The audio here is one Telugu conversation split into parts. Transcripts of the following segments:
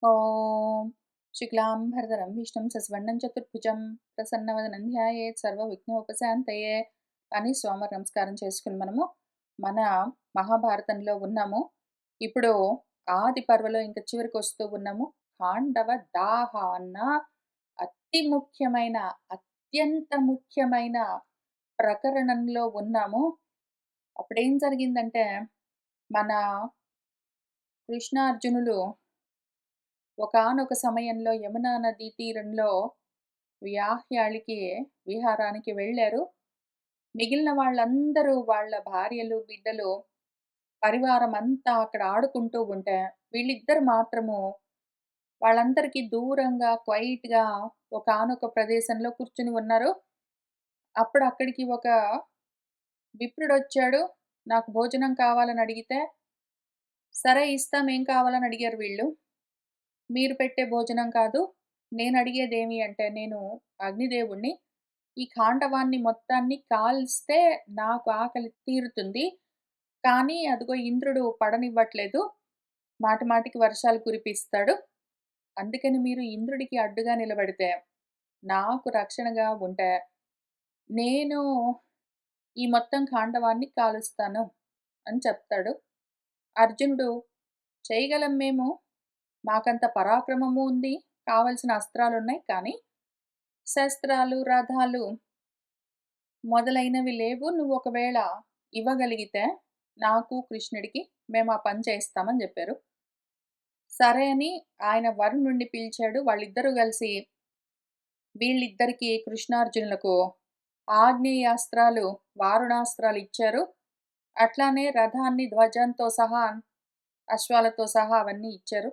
ఓం శుక్లాంబరధరం విష్ణుం శశివర్ణం చతుర్భుజం ప్రసన్నవదనం ధ్యాయేత్ సర్వవిఘ్నోపశాంతయే అని సోమ నమస్కారం చేసుకుని మనము మన మహాభారతంలో ఉన్నాము. ఇప్పుడు ఆది పర్వలో ఇంకా చివరికి వస్తూ ఉన్నాము. ఖాండవ దాహ అన్న అతి ముఖ్యమైన అత్యంత ముఖ్యమైన ప్రకరణంలో ఉన్నాము. అప్పుడేం జరిగిందంటే మన కృష్ణార్జునులు ఒకానొక సమయంలో యమునా నదీ తీరంలో వ్యాహ్యాళికి విహారానికి వెళ్ళారు. మిగిలిన వాళ్ళందరూ వాళ్ళ భార్యలు, బిడ్డలు, పరివారం అంతా అక్కడ ఆడుకుంటూ ఉంటే, వీళ్ళిద్దరు మాత్రము వాళ్ళందరికీ దూరంగా క్వైట్‌గా ఒకానొక ప్రదేశంలో కూర్చొని ఉన్నారు. అప్పుడు అక్కడికి ఒక విప్రుడొచ్చాడు. నాకు భోజనం కావాలని అడిగితే, సరే ఇస్తాం ఏం కావాలని అడిగారు వీళ్ళు. మీరు పెట్టే భోజనం కాదు. నేనడిగేదేమి అంటే, నేను అగ్నిదేవుడిని. ఈ ఖాండవాన్ని మొత్తాన్ని కాల్స్తే నాకు ఆకలి తీరుతుంది. కానీ అదిగో ఇంద్రుడు పడనివ్వట్లేదు. మాటి మాటికి వర్షాలు కురిపిస్తాడు. అందుకని మీరు ఇంద్రుడికి అడ్డుగా నిలబడితే, నాకు రక్షణగా ఉంటే, నేను ఈ మొత్తం ఖాండవాన్ని కాలుస్తాను అని చెప్తాడు. అర్జునుడు చేయగలం మేము. మాకంత పరాక్రమము ఉంది. కావలసిన అస్త్రాలున్నాయి. కానీ శస్త్రాలు, రథాలు మొదలైనవి లేవు. నువ్వు ఒకవేళ ఇవ్వగలిగితే నాకు, కృష్ణుడికి మేము ఆ పని చేస్తామని చెప్పారు. సరే అని ఆయన వరుణుడిని పిలిచాడు. వాళ్ళిద్దరూ కలిసి వీళ్ళిద్దరికీ కృష్ణార్జునులకు ఆగ్నేయాస్త్రాలు, వారుణాస్త్రాలు ఇచ్చారు. అట్లానే రథాన్ని ధ్వజంతో సహా, అశ్వాలతో సహా అవన్నీ ఇచ్చారు.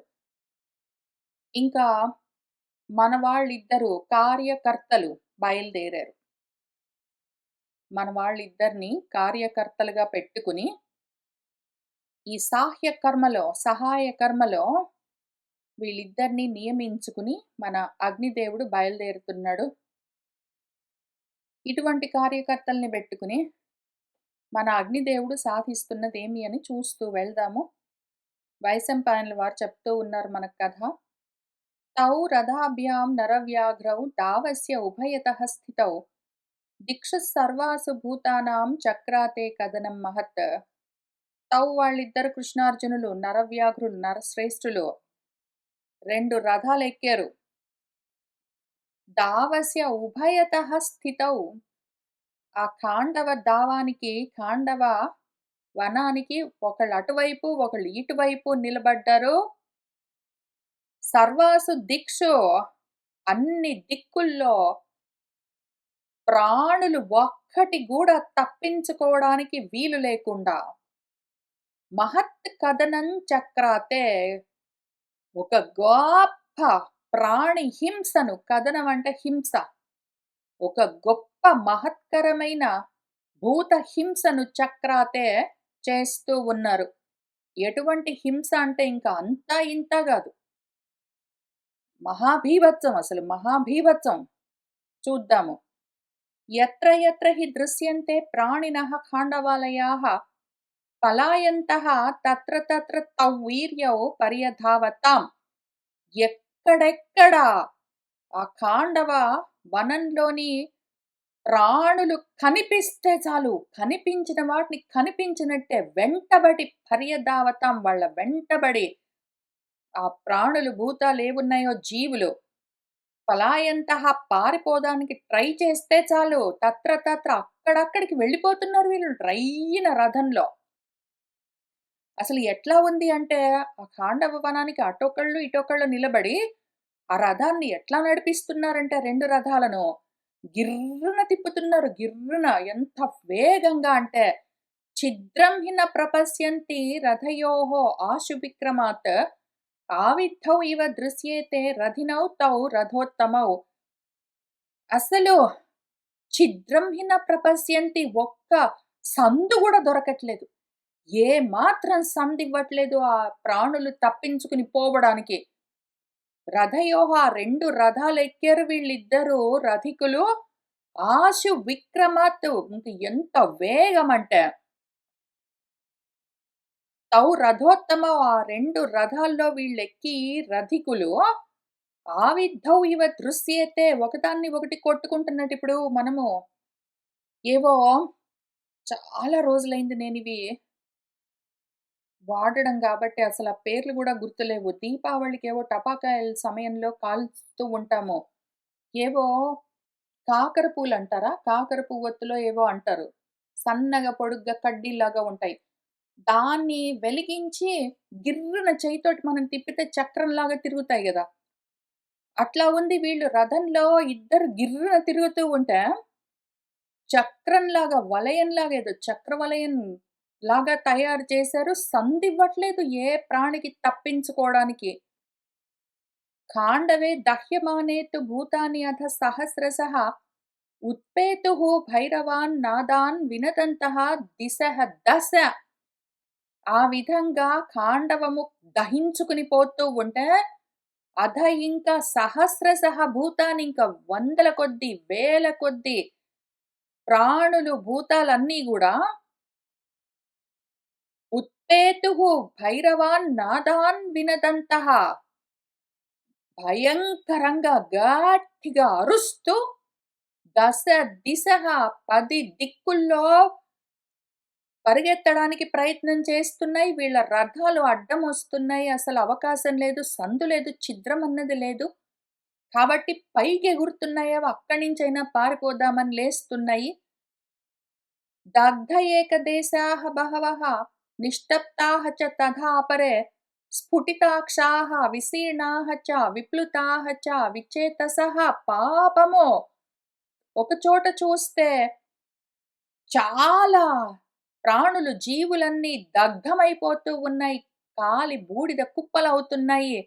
ఇంకా మన వాళ్ళిద్దరూ కార్యకర్తలు బయలుదేరారు. మన వాళ్ళిద్దరిని కార్యకర్తలుగా పెట్టుకుని ఈ సహాయ కర్మలో వీళ్ళిద్దరిని నియమించుకుని మన అగ్నిదేవుడు బయలుదేరుతున్నాడు. ఇటువంటి కార్యకర్తల్ని పెట్టుకుని మన అగ్నిదేవుడు సాధిస్తున్నదేమి అని చూస్తూ వెళ్దాము. వైశంపాయనుల వారు చెప్తూ ఉన్నారు మనకు కథ. తౌ రథాభ్యాం నరవ్యాఘ్రౌ దావస్య ఉభయతః స్థితౌ దిక్షు సర్వాసు భూతానాం చక్రాతే కథనం మహత్. తౌ వాళ్ళిద్దరు కృష్ణార్జునులు నరవ్యాఘ్రులు, నరశ్రేష్ఠులు 2 రథాలు ఎక్కారు. దావస్య ఉభయతః స్థితౌ, ఆ ఖాండవ దావానికి, ఖాండవ వనానికి ఒకళ్ళు అటువైపు ఒకళ్ళు ఇటువైపు నిలబడ్డారు. సర్వాసు దిక్షు, అన్ని దిక్కుల్లో ప్రాణులు ఒక్కటి కూడా తప్పించుకోవడానికి వీలు లేకుండా మహత్ కథనం చక్రాతే, ఒక గొప్ప ప్రాణి హింసను, కథనం అంటే హింస, ఒక గొప్ప మహత్కరమైన భూత హింసను చక్రాతే చేస్తూ ఉన్నారు. ఎటువంటి హింస అంటే ఇంకా అంతా ఇంత కాదు, మహాభీభత్సం, అసలు మహాభీభత్సం. చూద్దాము. యత్ర యత్ర హి దృశ్యంతే ప్రాణినః ఖాండవాలయాః పలాయంతః తత్ర తత్ర తౌ వీర్యౌ పర్యధావతాం. ఎక్కడెక్కడ ఆ ఖాండవ వనంలోని ప్రాణులు కనిపిస్తే చాలు, కనిపించిన వాటిని కనిపించినట్టే వెంటబడి పర్యధావతాం, వాళ్ళ వెంటబడి ఆ ప్రాణులు, భూతాలు ఏవున్నాయో జీవులు పలాయంతః పారిపోదానికి ట్రై చేస్తే చాలు, తత్ర తత్ర అక్కడక్కడికి వెళ్ళిపోతున్నారు వీళ్ళు రైన రథంలో. అసలు ఎట్లా ఉంది అంటే, ఆ ఖాండవ వనానికి అటొకళ్ళు ఇటొకళ్ళు నిలబడి ఆ రథాన్ని ఎట్లా నడిపిస్తున్నారంటే 2 రథాలను గిర్రున తిప్పుతున్నారు. గిర్రున ఎంత వేగంగా అంటే, ఛిద్రం హిన ప్రపశ్యంతి రథయోః ఆశు విక్రమాత్ ఆవిద్ధౌ ఇవ దృశ్యేతే రథినౌ తౌ రథోత్తమౌ. అసలు ఛిద్రం హిన ప్రపశ్యంతి, ఒక్క సందు కూడా దొరకట్లేదు. ఏ మాత్రం సందివ్వట్లేదు ఆ ప్రాణులు తప్పించుకుని పోవడానికి. రథయోహ, 2 రథాలు ఎక్కారు వీళ్ళిద్దరూ రథికులు. ఆశు విక్రమాత్, ఇంక ఎంత వేగం అంటే తౌ రథోత్తమౌ ఆ 2 రథాల్లో వీళ్ళెక్కి రథికులు ఆవిద్ధౌ ఇవ దృశ్యేతే ఒకదాన్ని ఒకటి కొట్టుకుంటున్నట్టు ఇప్పుడు మనము ఏవో చాలా రోజులైంది నేనివి వాడడం గాబట్టి అసల ఆ పేర్లు గూడా గుర్తులేవు. దీపావళికేవో టపాకాయల సమయంలో కాల్స్తూ ఉంటాము. ఏవో కాకర పూలంటారా? కాకర పువ్వొత్తులో ఏవో అంటారు. సన్నగా పొడుగ్గా కడ్డీలాగా ఉంటాయి. దాన్ని వెలిగించి గిర్రున చెయ్యితోటి మనం తిప్పితే చక్రంలాగా తిరుగుతాయి గదా! అట్లా ఉంది వీళ్ళు రథంలో ఇద్దరు గిర్రున తిరుగుతూ ఉంటే, చక్రంలాగా, వలయంలాగా ఏదో చక్రవలయం లాగా తయారు చేశారు. సందివ్వట్లేదు ఏ ప్రాణికి తప్పించుకోవడానికి. ఖాండవే దహ్యమానే తు భూతాని అథ సహస్రశః ఉత్పేతుః భైరవాన్ నాదాన్ వినదంతః దిశః దశ. ఆ విధంగా ఖాండవము దహించుకుని పోతూ ఉంటే, అధ ఇంకా సహస్రశః భూతాని ఇంకా వందల కొద్దీ, వేల కొద్దీ ప్రాణులు, భూతాలన్నీ గూడా ఉత్పేతుః భైరవాన్ నాదాన్ వినదంతః భయంకరంగా గట్టిగా అరుస్తూ దశ దిశః 10 దిక్కుల్లో పరిగెత్తడానికి ప్రయత్నం చేస్తున్నాయి. వీళ్ళ రథాలు అడ్డమొస్తున్నాయి. అసలు అవకాశం లేదు. సందు లేదు. ఛిద్రం అన్నది లేదు. కాబట్టి పైకి ఎగురుతున్నాయి. అవి అక్కడి నుంచైనా పారిపోదామని లేస్తున్నాయి. దగ్ధ ఏకదేశాః బహవః నిష్టప్తాః చ తథా అపరే స్ఫుటితాక్షాః విశీర్ణాః చ విప్లుతాః చ విచేతసః పాపము ఒకచోట చూస్తే చాలా ప్రాణులు, జీవులన్నీ దగ్ధమైపోతూ ఉన్నాయి. కాలి బూడిద కుప్పలవుతున్నాయి.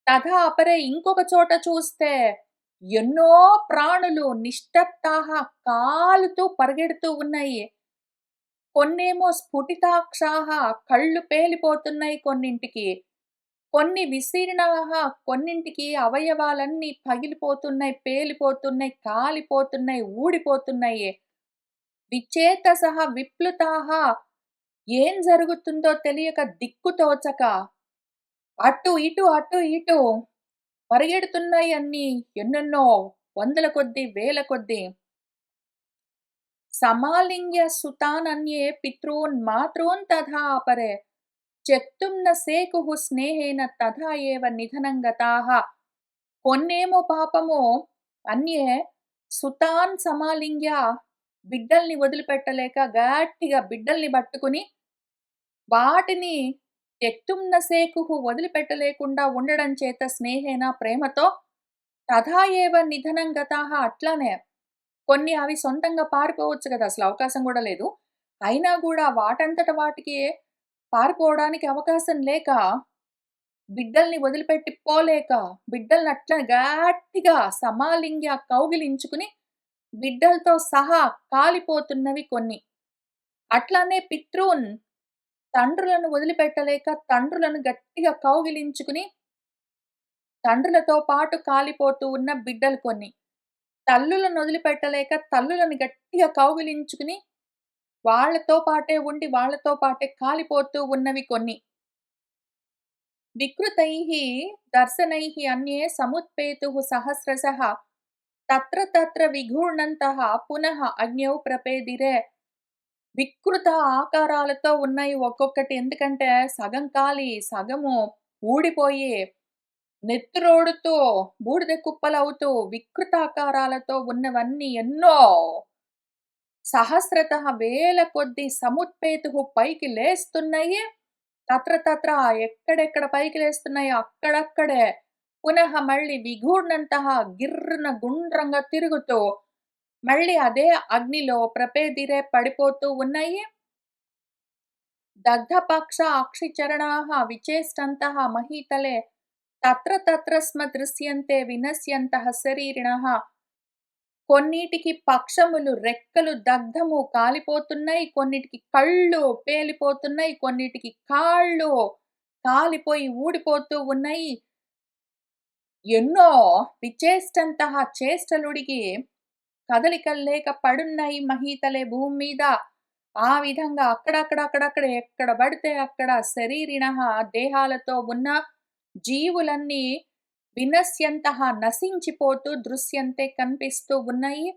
తథా అపరే ఇంకొక చోట చూస్తే ఎన్నో ప్రాణులు నిష్టప్తాః కాలుతూ పరిగెడుతూ ఉన్నాయి. కొన్నేమో స్ఫుటితాక్షాః కళ్ళు పేలిపోతున్నాయి కొన్నింటికి. కొన్ని విశీర్ణాః కొన్నింటికి అవయవాలన్నీ పగిలిపోతున్నాయి, పేలిపోతున్నాయి, కాలిపోతున్నాయి, ఊడిపోతున్నాయి. విచేతసః విప్లుతాః ఏం జరుగుతుందో తెలియక దిక్కుతోచక అటు ఇటు, అటు ఇటు పరిగెడుతున్నాయి అన్నీ. ఎన్నెన్నో వందల కొద్దీ, వేల కొద్దీ. సమాలింగ్య సుతానన్యే పితॄన్ మాతॄన్ తథా అపరే చెక్తుం న సేకుః స్నేహేన తథా ఏవ నిధనం గతాః. కొన్నేమో పాపము అన్యే సుతాన్ సమాలింగ్య బిడ్డల్ని వదిలిపెట్టలేక గట్టిగా బిడ్డల్ని పట్టుకుని వాటిని త్యక్తుం న సేకుః వదిలిపెట్టలేకుండా ఉండడం చేత స్నేహేన ప్రేమతో తథా ఏవ నిధనం గతాః అట్లానే కొన్ని అవి సొంతంగా పారిపోవచ్చు కదా! అసలు అవకాశం గూడా లేదు. అయినా గూడా వాటంతట వాటికి పారిపోవడానికి అవకాశం లేక, బిడ్డల్ని వదిలిపెట్టి పోలేక, బిడ్డల్ని అట్లా గట్టిగా సమాలింగ్య కౌగిలించుకుని, బిడ్డలతో సహా కాలిపోతున్నవి కొన్ని. అట్లానే పితృన్ తండ్రులను వదిలిపెట్టలేక, తండ్రులను గట్టిగా కౌగిలించుకుని, తండ్రులతో పాటు కాలిపోతూ ఉన్న బిడ్డలు కొన్ని. తల్లులను వదిలిపెట్టలేక, తల్లులను గట్టిగా కౌగిలించుకుని, వాళ్ళతో పాటే ఉండి, వాళ్ళతో పాటే కాలిపోతూ ఉన్నవి కొన్ని. వికృతైః దర్శనైః అన్యే సముత్పేతుః సహస్రశః తత్ర తత్ర విఘూర్ణంతః పునః అగ్న్యౌ ప్రపేదిరే. వికృత ఆకారాలతో ఉన్నాయి ఒక్కొక్కటి. ఎందుకంటే సగం కాలి, సగము ఊడిపోయి, నెత్తురోడుతూ, బూడిద కుప్పలవుతూ, వికృతాకారాలతో ఉన్నవన్నీ ఎన్నో సహస్రతః వేల కొద్దీ సముత్పేతుః పైకి లేస్తున్నాయి. తత్ర తత్ర ఎక్కడెక్కడ పైకి లేస్తున్నాయో అక్కడక్కడే పునః మళ్ళీ విఘూర్ణంతః గిర్రున గుండ్రంగా తిరుగుతూ మళ్ళీ అదే అగ్నిలో ప్రపేదిరే పడిపోతూ ఉన్నాయి. దగ్ధపక్ష అక్షిచరణాః విచేష్టంతః మహీతలే తత్ర తత్ర స్మ దృశ్యంతే వినశ్యంతః శరీరిణః. కొన్నిటికి పక్షములు, రెక్కలు దగ్ధము కాలిపోతున్నాయి. కొన్నిటికి కళ్ళు పేలిపోతున్నాయి. కొన్నిటికి కాళ్ళు కాలిపోయి ఊడిపోతూ ఉన్నాయి. ఎన్నో విచేష్టంతః చేష్టలుడిగి కదలికలు లేక పడున్నాయి మహీతలే భూమి మీద. ఆ విధంగా అక్కడక్కడ ఎక్కడ పడితే అక్కడ శరీరిణః దేహాలతో ఉన్న జీవులన్నీ వినశ్యంతః నశించిపోతూ దృశ్యంతే కనిపిస్తూ ఉన్నాయి.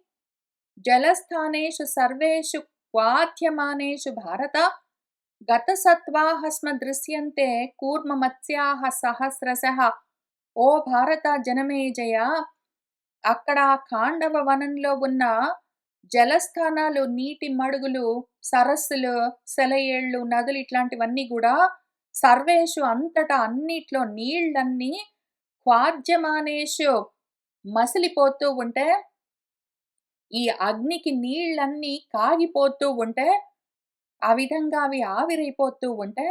జలస్థానేషు సర్వేషు క్వాథ్యమానేషు భారత గతసత్వాః స్మ దృశ్యంతే కూర్మమత్స్యాః సహస్రశః. ఓ భారత జనమేజయ, అక్కడ ఖాండవ వనంలో ఉన్న జలస్థానాలు, నీటి మడుగులు, సరస్సులు, సెలయేళ్ళు, నదులు ఇట్లాంటివన్నీ గూడా సర్వేషు అంతటా అన్నిట్లో నీళ్ళన్నీ క్వాథ్యమానేషు మసిలిపోతూ ఉంటే, ఈ అగ్నికి నీళ్ళన్నీ కాగిపోతూ ఉంటే, ఆ విధంగా అవి ఆవిరైపోతూ ఉంటే,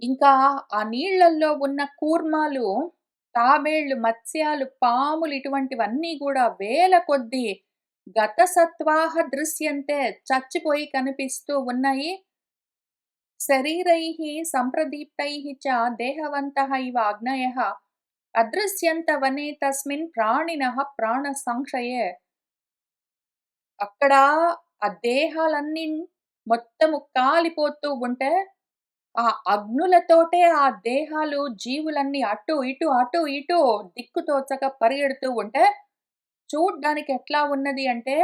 ఇంకా ఆ నీళ్ళల్లో ఉన్న కూర్మాలు, తాబేళ్లు, మత్స్యాలు, పాములు ఇటువంటివన్నీ గూడా వేల కొద్దీ గతసత్వాః దృశ్యంతే చచ్చిపోయి కనిపిస్తూ ఉన్నాయి. శరీరైః సంప్రదీప్తైః చ దేహవంతః ఇవ అగ్నయః అదృశ్యంత వనే తస్మిన్ ప్రాణినః ప్రాణ సంక్షయే. అక్కడ ఆ దేహాలన్నీ మొత్తము కాలిపోతూ ఉంటే, ఆ అగ్నులతోటే ఆ దేహాలు, జీవులన్నీ అటు ఇటు, అటు ఇటు దిక్కుతోచక పరిగెడుతూ ఉంటే, చూడ్డానికి ఎట్లా ఉన్నది అంటే,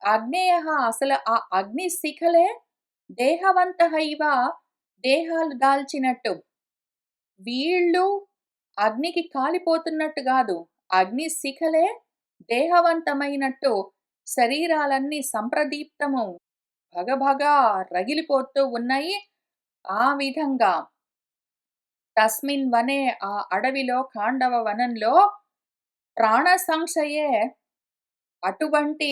అగ్నేయః అసలు ఆ అగ్ని శిఖలే దేహవంతః ఇవ దేహాలు దాల్చినట్టు. వీళ్ళు అగ్నికి కాలిపోతున్నట్టు గాదు. అగ్ని శిఖలే దేహవంతమైనట్టు శరీరాలన్నీ సంప్రదీప్తము భగభగ రగిలిపోతూ ఉన్నాయి. ఆ విధంగా తస్మిన్ వనే ఆ అడవిలో ఖాండవ వనంలో ప్రాణ సంశయే అటువంటి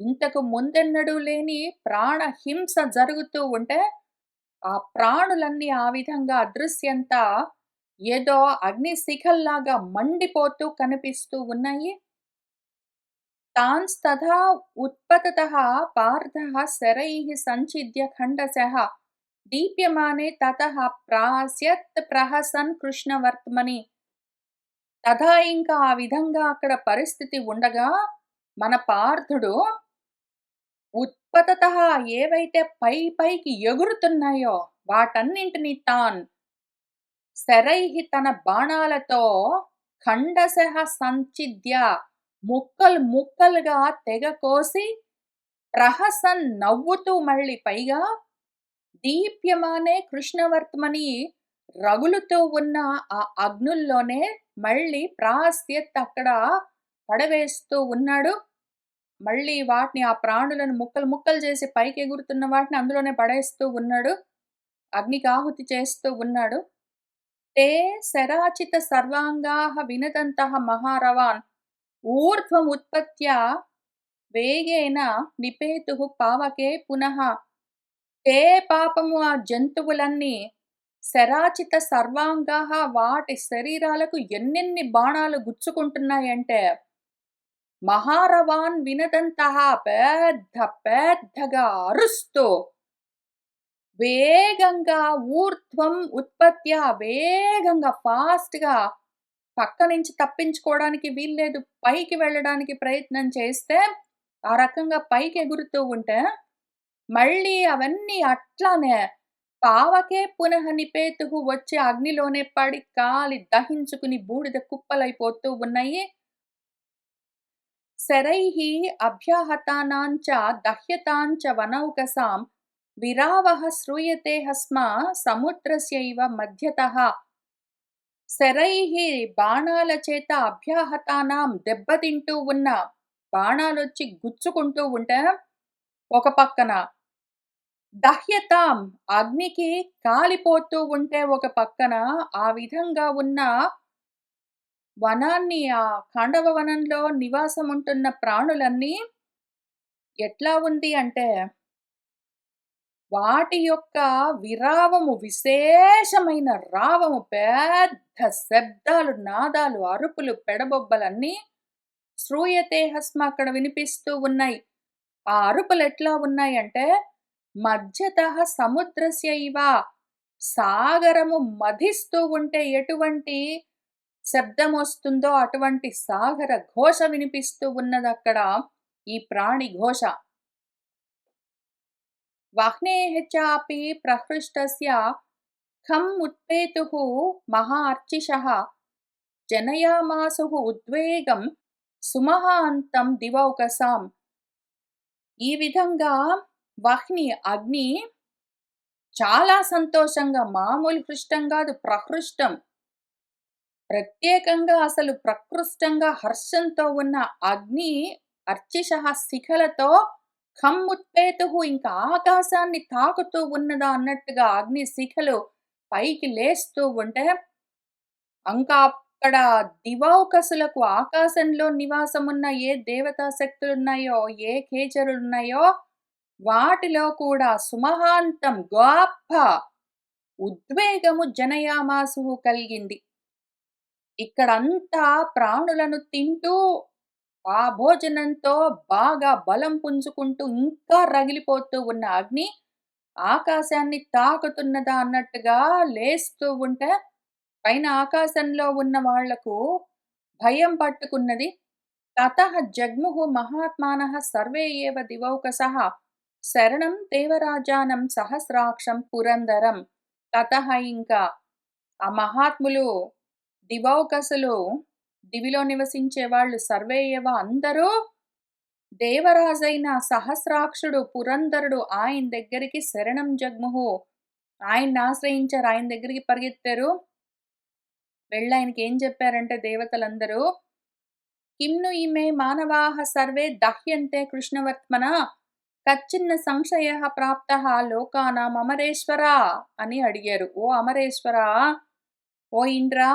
ఇంతకు ముందెన్నడూ లేని ప్రాణ హింస జరుగుతూ ఉంటే, ఆ ప్రాణులన్నీ ఆ విధంగా అదృశ్యంతా ఏదో అగ్ని శిఖల్లాగా మండిపోతూ కనిపిస్తూ ఉన్నాయి. తాంస్తథా ఉత్పతతః పార్థః శరైః సంఛిద్య ఖండశః దీప్యమానే తతః ప్రాస్యత్ ప్రహసన్ కృష్ణవర్త్మని. తథా ఇంకా ఆ విధంగా అక్కడ పరిస్థితి ఉండగా, మన పార్థుడు ఉత్పతతః ఏవైతే పైకి ఎగురుతున్నాయో వాటన్నింటిని శరైః తన బాణాలతో ఖండశః సంఛిద్య ముక్కలు ముక్కలుగా తెగ కోసి ప్రహసన్ నవ్వుతూ మళ్ళీ పైగా దీప్యమానే కృష్ణవర్త్మని రగులుతూ ఉన్న ఆ అగ్నుల్లోనే మళ్ళీ ప్రాస్యత్ అక్కడ పడవేస్తూ ఉన్నాడు. మళ్ళీ వాటిని, ఆ ప్రాణులను ముక్కలు ముక్కలు చేసి పైకి ఎగురుతున్న వాటిని అందులోనే పడేస్తూ ఉన్నాడు. అగ్నికి ఆహుతి చేస్తూ ఉన్నాడు. తే శరాచిత సర్వాంగాః వినదంతః మహారవాన్ ఊర్ధ్వముత్పత్య వేగేన నిపేతుః పావకే పునః. తే పాపము ఆ జంతువులన్నీ శరాచిత సర్వాంగాః వాటి శరీరాలకు ఎన్నెన్ని బాణాలు గుచ్చుకుంటున్నాయంటే, మహారవాన్ వినదంతః పెద్ద పెద్దగా అరుస్తూ వేగంగా ఊర్ధ్వం ఉత్పత్య వేగంగా ఫాస్ట్‌గా పక్క నుంచి తప్పించుకోవడానికి వీల్లేదు. పైకి వెళ్ళడానికి ప్రయత్నం చేస్తే, ఆ రకంగా పైకి ఎగురుతూ ఉంటే, మళ్ళీ అవన్నీ అట్లానే పావకే పునః నిపేతుః వచ్చి అగ్నిలోనే పడి కాలి దహించుకుని బూడిద కుప్పలైపోతూ ఉన్నాయి. శరైః అభ్యాహతానాంచ దహ్యతాంచ వనౌకసాం విరావః శ్రూయతే స్మ సముద్రస్యైవ మధ్యతః. శరైః బాణాల చేత అభ్యాహతానాం దెబ్బతింటూ ఉన్న బాణాలొచ్చి గుచ్చుకుంటూ ఉంటే, ఒక పక్కన దహ్యతాం అగ్నికి కాలిపోతూ ఉంటే ఒక పక్కన, ఆ విధంగా ఉన్న వనాన్ని, ఆ ఖాండవ వనంలో నివాసం ఉంటున్న ప్రాణులన్నీ ఎట్లా ఉంది అంటే, వాటి యొక్క విరావము, విశేషమైన రావము, పెద్ద శబ్దాలు, నాదాలు, అరుపులు, పెడబొబ్బలన్నీ శ్రూయతే హస్మ అక్కడ వినిపిస్తూ ఉన్నాయి. ఆ అరుపులు ఎట్లా ఉన్నాయంటే, మధ్యతః సముద్రస్యైవ సాగరము మధిస్తూ ఉంటే ఎటువంటి శబ్దమొస్తుందో అటువంటి సాగర ఘోష వినిపిస్తూ ఉన్నదక్కడ, ఈ ప్రాణి ఘోష. वह्नेः चापि प्रहृष्टस्य खम् उत्पेतुः महार्चिषः जनयामासुः उद्वेगం సుమహాంతం దివౌకసాం. ఈ విధంగా వహ్ని అగ్ని చాలా సంతోషంగా, మామూలు హృష్టం కాదు, ప్రహృష్టం, ప్రత్యేకంగా అసలు ప్రకృష్టంగా హర్షంతో ఉన్న అగ్ని అర్చిషః శిఖలతో ఖమ్ముత్పేతుః ఇంకా ఆకాశాన్ని తాకుతూ ఉన్నదా అన్నట్టుగా అగ్ని శిఖలు పైకి లేస్తూ ఉంటే, ఇంకా అక్కడ దివౌకసులకు ఆకాశంలో నివాసమున్న ఏ దేవతా శక్తులున్నాయో, ఏ ఖేచరులున్నాయో వాటిలో కూడా సుమహాంతం గొప్ప ఉద్వేగము జనయామాసుః కలిగింది. ఇక్కడంతా ప్రాణులను తింటూ, ఆ భోజనంతో బాగా బలం పుంజుకుంటూ ఇంకా రగిలిపోతూ ఉన్న అగ్ని ఆకాశాన్ని తాకుతున్నదా అన్నట్టుగా లేస్తూ ఉంటే, పైన ఆకాశంలో ఉన్న వాళ్లకు భయం పట్టుకున్నది. తతః జగ్ముః మహాత్మానః సర్వే ఏవ దివౌకసః శరణం దేవరాజానం సహస్రాక్షం పురందరం. తతః ఇంకా ఆ మహాత్ములు, దివౌకసులు, దివిలో నివసించే వాళ్ళు సర్వే ఏవ అందరూ దేవరాజైన సహస్రాక్షుడు పురందరుడు ఆయన దగ్గరికి శరణం జగ్ముహు, ఆయన్ని ఆశ్రయించారు, ఆయన దగ్గరికి పరిగెత్తారు. వెళ్ళి ఆయనకి ఏం చెప్పారంటే దేవతలందరూ, కిమ్ను ఇమే మానవాః సర్వే దహ్యంతే కృష్ణవర్త్మన కచ్చిన్న సంశయః ప్రాప్తః లోకానాం అమరేశ్వరా అని అడిగారు. ఓ అమరేశ్వరా, ఓ ఇంద్రా,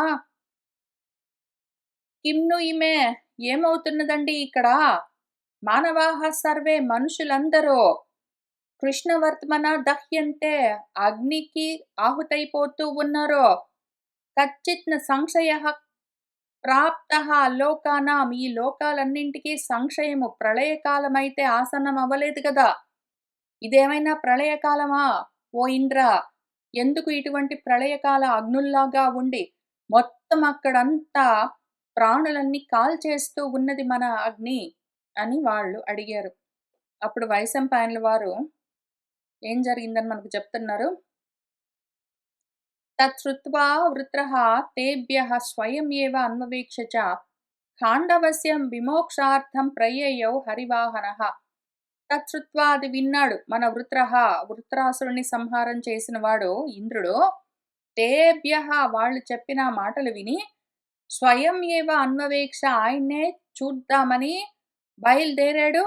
కిమ్ను ఇమే ఏమవుతున్నదండి ఇక్కడ? మానవాః సర్వే మనుషులందరూ కృష్ణవర్త్మన దహ్యంతే అగ్నికి ఆహుతైపోతూ ఉన్నారు. కచ్చిత్ సంశయః ప్రాప్తః లోకానాం ఈ లోకాలన్నింటికీ సంశయము, ప్రళయకాలమైతే ఆసన్నం అవ్వలేదు కదా, ఇదేమైనా ప్రళయకాలమా? ఓ ఇంద్ర, ఎందుకు ఇటువంటి ప్రళయకాల అగ్నుల్లాగా ఉండి మొత్తం అక్కడంతా ప్రాణులన్నీ కాల్చేస్తూ ఉన్నది మన అగ్ని అని వాళ్ళు అడిగారు. అప్పుడు వైశంపాయనుల వారు ఏం జరిగిందని మనకు చెప్తున్నారు. తచ్చుత్వా వృత్రః తేభ్యః స్వయం ఏవ అన్వవేక్ష చ ఖాండవస్య విమోక్షార్థం ప్రయేయౌ హరివాహనః. తచ్చుత్వా అది విన్నాడు మన వృత్రః, వృత్రాసురుని సంహారం చేసిన వాడు ఇంద్రుడు. తేభ్యః వాళ్ళు చెప్పిన మాటలు విని స్వయం ఏవ అన్వవేక్ష ఆయన్నే చూద్దామని బయలుదేరాడు.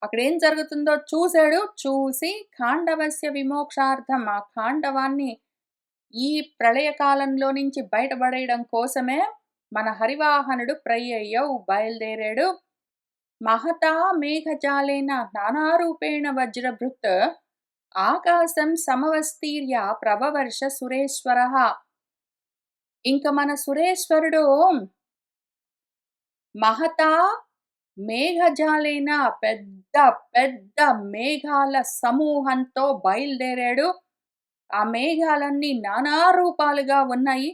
అక్కడేం జరుగుతుందో చూశాడు. చూసి ఖాండవస్య విమోక్షార్థం ఆ ఖాండవాన్ని ఈ ప్రళయకాలంలో నుంచి బయటపడేయడం కోసమే మన హరివాహనుడు ప్రయ్యయ్యౌ బయలుదేరాడు. మహతా మేఘజాలేన నానారూపేణ వజ్రభృత్ ఆకాశం సమవస్తీర్య ప్రభవర్ష సురేశ్వరః. ఇంక మన సురేశ్వరుడు మహతా మేఘజాలేన పెద్ద పెద్ద మేఘాల సమూహంతో బయలుదేరాడు. ఆ మేఘాలన్నీ నానా రూపాలుగా ఉన్నాయి.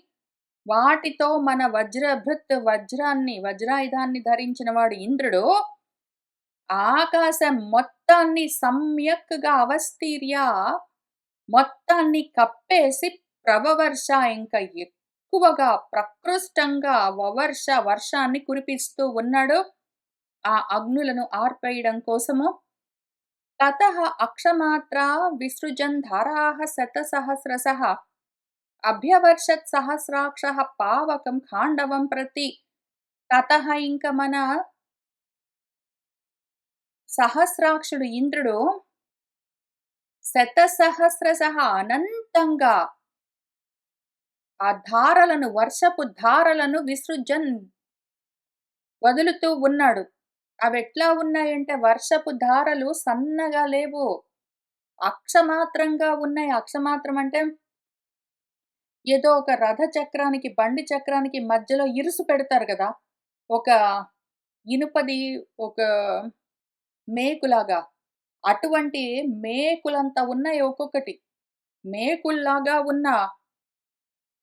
వాటితో మన వజ్రభృత్ వజ్రాయుధాన్ని ధరించిన వాడు ఇంద్రుడు ఆకాశం మొత్తాన్ని సమ్యక్గా అవస్తీర్య మొత్తాన్ని కప్పేసి ప్రభవర్ష ఇంకా ఎక్కువగా ప్రకృష్టంగా వర్షాన్ని కురిపిస్తూ ఉన్నాడు ఆ అగ్నులను ఆర్పేయడం కోసము. తతః అక్షమాత్రా విసృజన్ ధారాః శతసహస్రశః అభ్యవర్షత్ సహస్రాక్షః పావకం ఖాండవం ప్రతి. తతః ఇంక మన సహస్రాక్షుడు ఇంద్రుడు శతసహస్రశః అనంతంగా ఆ ధారలను, వర్షపు ధారలను విసృజన్ వదులుతూ ఉన్నాడు. అవెట్లా ఉన్నాయంటే వర్షపు ధారలు సన్నగా లేవు, అక్షమాత్రంగా ఉన్నాయి. అక్షమాత్రం అంటే ఏదో ఒక రథ చక్రానికి, బండి చక్రానికి మధ్యలో ఇరుసు పెడతారు కదా, ఒక ఇనుపది ఒక మేకులాగా, అటువంటి మేకులంతా ఉన్నాయి ఒక్కొక్కటి. మేకుల్లాగా ఉన్న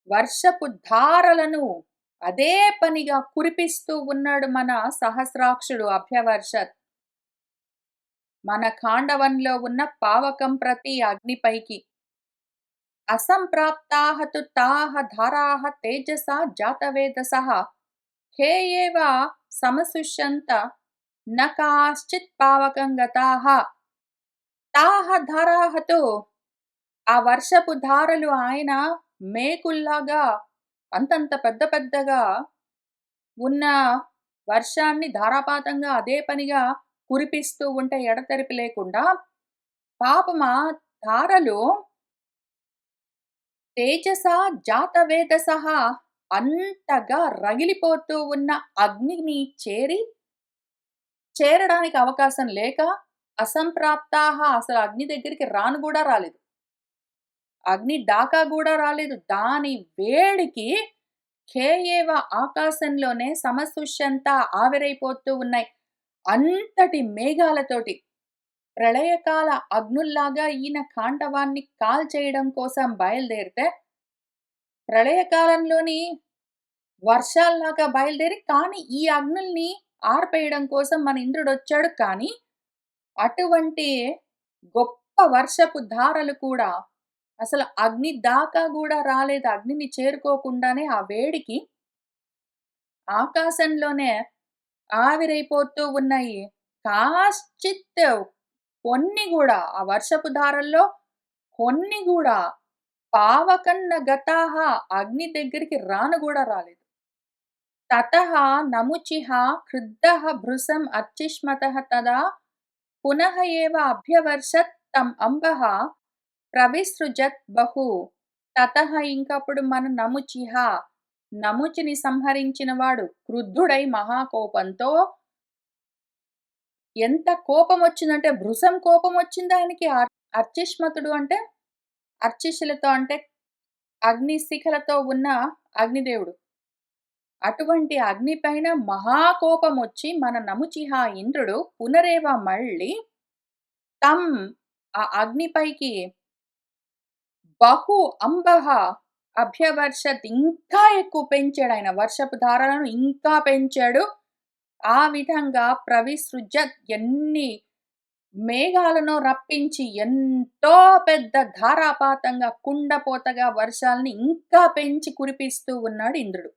వర్షపు ధారలను అదే పనిగా కురిపిస్తూ ఉన్నాడు మన సహస్రాక్షుడు అభ్యవర్షత్. మన ఖాండవంలో ఉన్న పావకం ప్రతి అగ్నిపైకి. అసంప్రాప్తాః తు తాః ధారాః తేజసా జాతవేదసః హే ఏవ సమసుష్యంత న కాశ్చిత్ పావకం గతాః. తాః ధారాః తు ఆ వర్షపు ధారలు ఆయన మేకుల్లాగా అంతంత పెద్ద పెద్దగా ఉన్న వర్షాన్ని ధారాపాతంగా అదే పనిగా కురిపిస్తూ ఉంటే ఎడతెరిపి లేకుండా, పాపం ఆ ధారలు తేజసా జాతవేదసః అంతగా రగిలిపోతూ ఉన్న అగ్నిని చేరడానికి అవకాశం లేక అసంప్రాప్తాః అసలు అగ్ని దగ్గరికి రాను గూడా రాలేదు. అగ్ని దాకా గూడా రాలేదు. దాని వేడికి ఖేయేవ ఆకాశంలోనే సమసుష్యంతా ఆవిరైపోతూ ఉన్నాయి. అంతటి మేఘాలతోటి ప్రళయకాల అగ్నుల్లాగా ఈయన ఖాండవాన్ని కాల్చేయడం కోసం బయలుదేరితే, ప్రళయకాలంలోని వర్షాల్లాగా బయలుదేరి కానీ ఈ అగ్నుల్ని ఆర్పేయడం కోసం మన ఇంద్రుడొచ్చాడు. కానీ అటువంటి గొప్ప వర్షపు ధారలు కూడా అసలు అగ్ని దాకా గూడా రాలేదు. అగ్నిని చేరుకోకుండానే ఆ వేడికి ఆకాశంలోనే ఆవిరైపోతూ ఉన్నాయి. కాశ్చిత్ కొన్ని గూడా ఆ వర్షపు ధారల్లో కొన్ని గూడా పావకన్న గతాః అగ్ని దగ్గరికి రాను గూడా రాలేదు. తతః నముచిః క్రుద్ధః భృశం అర్చిష్మతః తదా పునః ఏవ అభ్యవర్షత్ తం అంబః ప్రవిసృజత్ బహు. తతః ఇంకప్పుడు మన నముచిః నముచిని సంహరించినవాడు క్రుద్ధుడై మహాకోపంతో ఎంత కోపమొచ్చిందంటే భృశం కోపమొచ్చింది ఆయనకి. అర్చిష్మతుడు అంటే అర్చిష్యులతో అంటే అగ్ని శిఖలతో ఉన్న అగ్నిదేవుడు. అటువంటి అగ్ని పైన మహాకోపమొచ్చి మన నముచిహ ఇంద్రుడు పునరేవ మళ్ళీ తం ఆ అగ్నిపైకి బహు అంబః అభ్యవర్షత్ ఇంకా ఎక్కువ పెంచాడు ఆయన. వర్షపు ధారలను ఇంకా పెంచాడు. ఆ విధంగా ప్రవిసృజత్ ఎన్ని మేఘాలను రప్పించి ఎంతో పెద్ద ధారాపాతంగా కుండపోతగా వర్షాల్ని ఇంకా పెంచి కురిపిస్తూ ఉన్నాడు ఇంద్రుడు.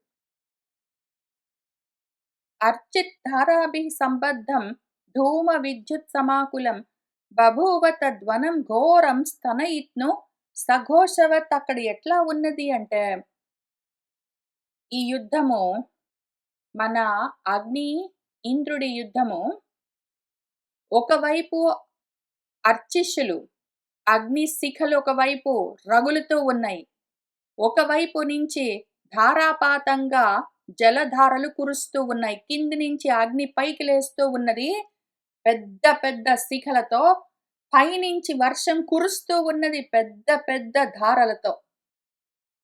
అర్చిత్ ధారాభిః సంబద్ధం ధూమ విద్యుత్ సమాకులం బభూవ తద్వనం ఘోరం స్తనయిత్ను సఘోషవత్. అక్కడ ఎట్లా ఉన్నది అంటే ఈ యుద్ధము మన అగ్ని ఇంద్రుడి యుద్ధము ఒకవైపు అర్చిష్యులు అగ్ని శిఖలు ఒకవైపు రగులుతూ ఉన్నాయి. ఒకవైపు నుంచి ధారాపాతంగా జలధారలు కురుస్తూ ఉన్నాయి. కింది నుంచి అగ్ని పైకి లేస్తూ ఉన్నది పెద్ద పెద్ద శిఖలతో. పైనుంచి వర్షం కురుస్తూ ఉన్నది పెద్ద పెద్ద ధారలతో.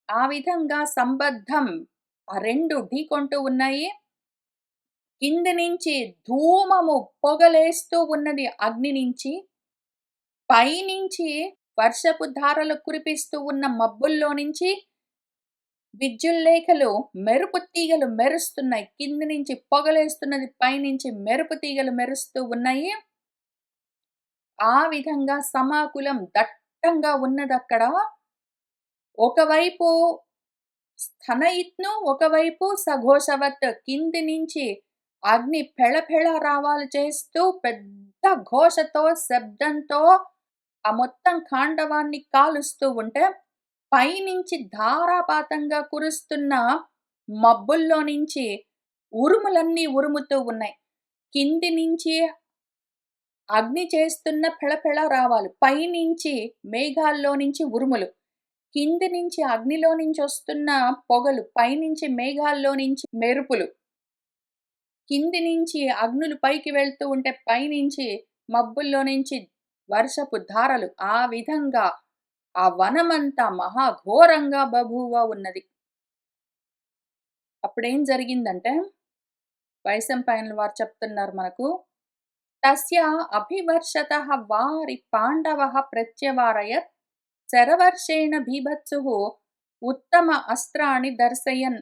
ఆ విధంగా సంబద్ధం ఆ రెండు ఢీకొంటూ ఉన్నాయి. కింది నుంచి ధూమము పొగలేస్తూ ఉన్నది అగ్ని నుంచి. పైనుంచి వర్షపు ధారలు కురిపిస్తూ ఉన్న మబ్బుల్లో నుంచి విద్యుల్లేఖలు మెరుపు తీగలు మెరుస్తున్నాయి. కింది నుంచి పొగలేస్తున్నది, పైనుంచి మెరుపు తీగలు మెరుస్తూ ఉన్నాయి. ఆ విధంగా సమాకులం దట్టంగా ఉన్నదక్కడ. ఒకవైపు స్థనయిత్ను, ఒకవైపు సఘోషవత్. కింది నుంచి అగ్ని పెళపెళ రావాలు చేస్తూ పెద్ద ఘోషతో శబ్దంతో ఆ మొత్తం ఖాండవాన్ని కాలుస్తూ ఉంటే, పైనుంచి ధారాపాతంగా కురుస్తున్న మబ్బుల్లో నుంచి ఉరుములన్నీ ఉరుముతూ ఉన్నాయి. కింది నుంచి అగ్ని చేస్తున్న పెళపెళ రావాలు, పైనుంచి మేఘాల్లో నుంచి ఉరుములు, కింది నుంచి అగ్నిలో నుంచి వస్తున్న పొగలు, పైనుంచి మేఘాల్లో నుంచి మెరుపులు, కింది నుంచి అగ్నులు పైకి వెళ్తూ ఉంటే పైనుంచి మబ్బుల్లో నుంచి వర్షపు ధారలు. ఆ విధంగా ఆ వనమంతా మహాఘోరంగా బభూవ ఉన్నది. అప్పుడేం జరిగిందంటే వైశంపాయనుల వారు చెప్తున్నారు మనకు. తస్య అభివర్షతః వారి పాండవః ప్రత్యవారయత్ శరవర్షేణ బీభత్సుః ఉత్తమ అస్త్రాణి దర్శయన్.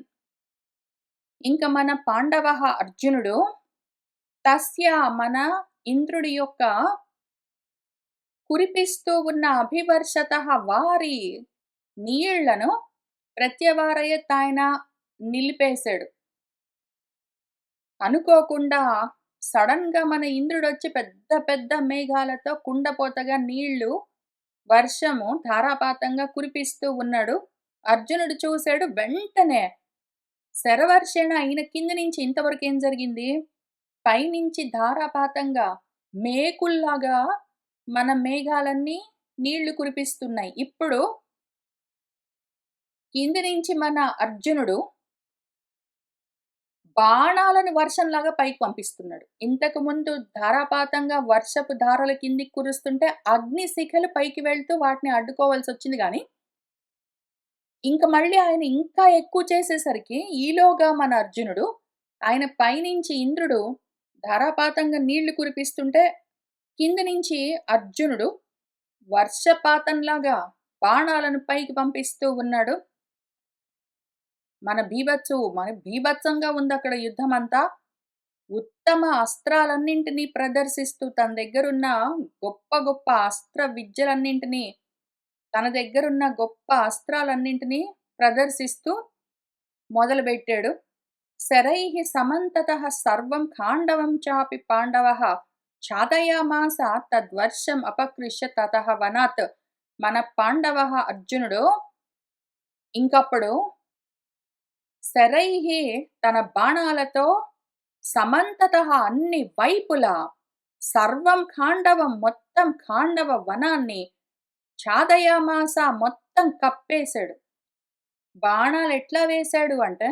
ఇంక మన పాండవః అర్జునుడు తస్య మన ఇంద్రుడి యొక్క కురిపిస్తూ ఉన్న అభివర్షతః వారి నీళ్లను ప్రత్యవారయత్ ఆయన నిలిపేశాడు. అనుకోకుండా సడెన్‌గా మన ఇంద్రుడొచ్చి పెద్ద పెద్ద మేఘాలతో కుండపోతగా నీళ్లు, వర్షము ధారాపాతంగా కురిపిస్తూ ఉన్నాడు. అర్జునుడు చూసాడు. వెంటనే శరవర్షేణ అయిన కింద నుంచి ఇంతవరకేం జరిగింది? పైనుంచి ధారాపాతంగా మేకుల్లాగా మన మేఘాలన్నీ నీళ్లు కురిపిస్తున్నాయి. ఇప్పుడు కింది నుంచి మన అర్జునుడు బాణాలను వర్షంలాగా పైకి పంపిస్తున్నాడు. ఇంతకుముందు ధారాపాతంగా వర్షపు ధారలు కిందికి కురుస్తుంటే అగ్ని శిఖలు పైకి వెళ్తూ వాటిని అడ్డుకోవాల్సొచ్చింది గానీ, ఇంక మళ్ళీ ఆయన ఇంకా ఎక్కువ చేసేసరికి ఈలోగా మన అర్జునుడు ఆయన పైనుంచి ఇంద్రుడు ధారాపాతంగా నీళ్లు కురిపిస్తుంటే కింది నుంచి అర్జునుడు వర్షపాతంలాగా బాణాలను పైకి పంపిస్తూ ఉన్నాడు. మన బీభత్సంగా ఉందక్కడ యుద్ధమంతా. ఉత్తమ అస్త్రాలన్నింటినీ ప్రదర్శిస్తూ తన దగ్గరున్న గొప్ప గొప్ప అస్త్ర విద్యలన్నింటినీ, తన దగ్గరున్న గొప్ప అస్త్రాలన్నింటినీ ప్రదర్శిస్తూ మొదలుబెట్టాడు. శరైః సమంతతః సర్వం ఖాండవం చాపి పాండవః చాదయామాస తద్వర్షం అపకృష్య తతః వనాత్. మన పాండవః అర్జునుడు ఇంకప్పుడు శరైః తన బాణాలతో సమంతతః అన్ని వైపులా సర్వం ఖాండవం మొత్తం ఖాండవ వనాన్ని చాదయామాస మొత్తం కప్పేశాడు. బాణాలు ఎట్లా వేశాడు అంటే,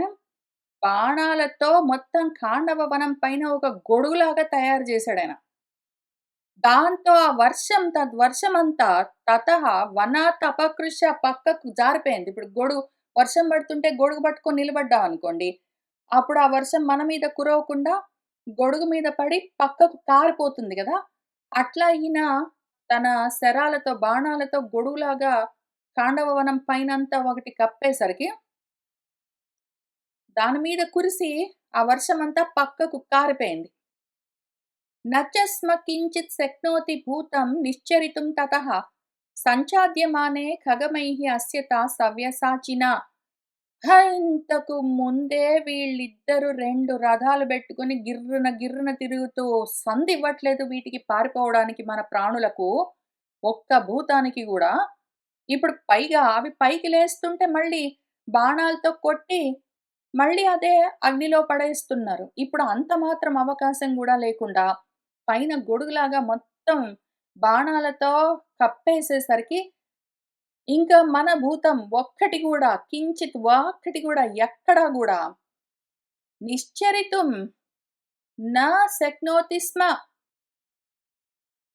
బాణాలతో మొత్తం ఖాండవ వనం పైన ఒక గొడుగులాగా తయారు చేశాడాయన. దాంతో ఆ వర్షం తద్వర్షమంతా తతః వనాత్ అపకృష్య పక్కకు జారిపోయింది. ఇప్పుడు వర్షం పడుతుంటే గొడుగు పట్టుకొని నిలబడ్డామనుకోండి, అప్పుడు ఆ వర్షం మన మీద కురవకుండా గొడుగు మీద పడి పక్కకు కారిపోతుంది గదా! అట్లా ఈయన తన శరాలతో, బాణాలతో గొడుగులాగా ఖాండవ వనం పైనంతా ఒకటి కప్పేసరికి, దాని మీద కురిసి ఆ వర్షమంతా పక్కకు కారిపోయింది. నచ స్మ కించిత్ శక్నోతి భూతం నిశ్చరితుం తతః సంచాద్యమానే ఖగమైః అస్యత సవ్యసాచినా. ఇంతకు ముందే వీళ్ళిద్దరూ 2 రథాలు బెట్టుకొని గిర్రున గిర్రున తిరుగుతూ సందివ్వట్లేదు వీటికి పారిపోవడానికి మన ప్రాణులకు. ఒక్క భూతానికి గూడా. ఇప్పుడు పైగా అవి పైకి లేస్తుంటే మళ్ళీ బాణాలతో కొట్టి మళ్ళీ అదే అగ్నిలో పడేస్తున్నారు. ఇప్పుడు అంత మాత్రం అవకాశం గూడా లేకుండా పైన గొడుగులాగా మొత్తం బాణాలతో కప్పేసేసరికి ఇంకా మన భూతం ఒక్కటి గూడా కించిత్ ఒక్కటి గూడా ఎక్కడా గూడా నిశ్చరితుం నా శక్నోతి స్మ.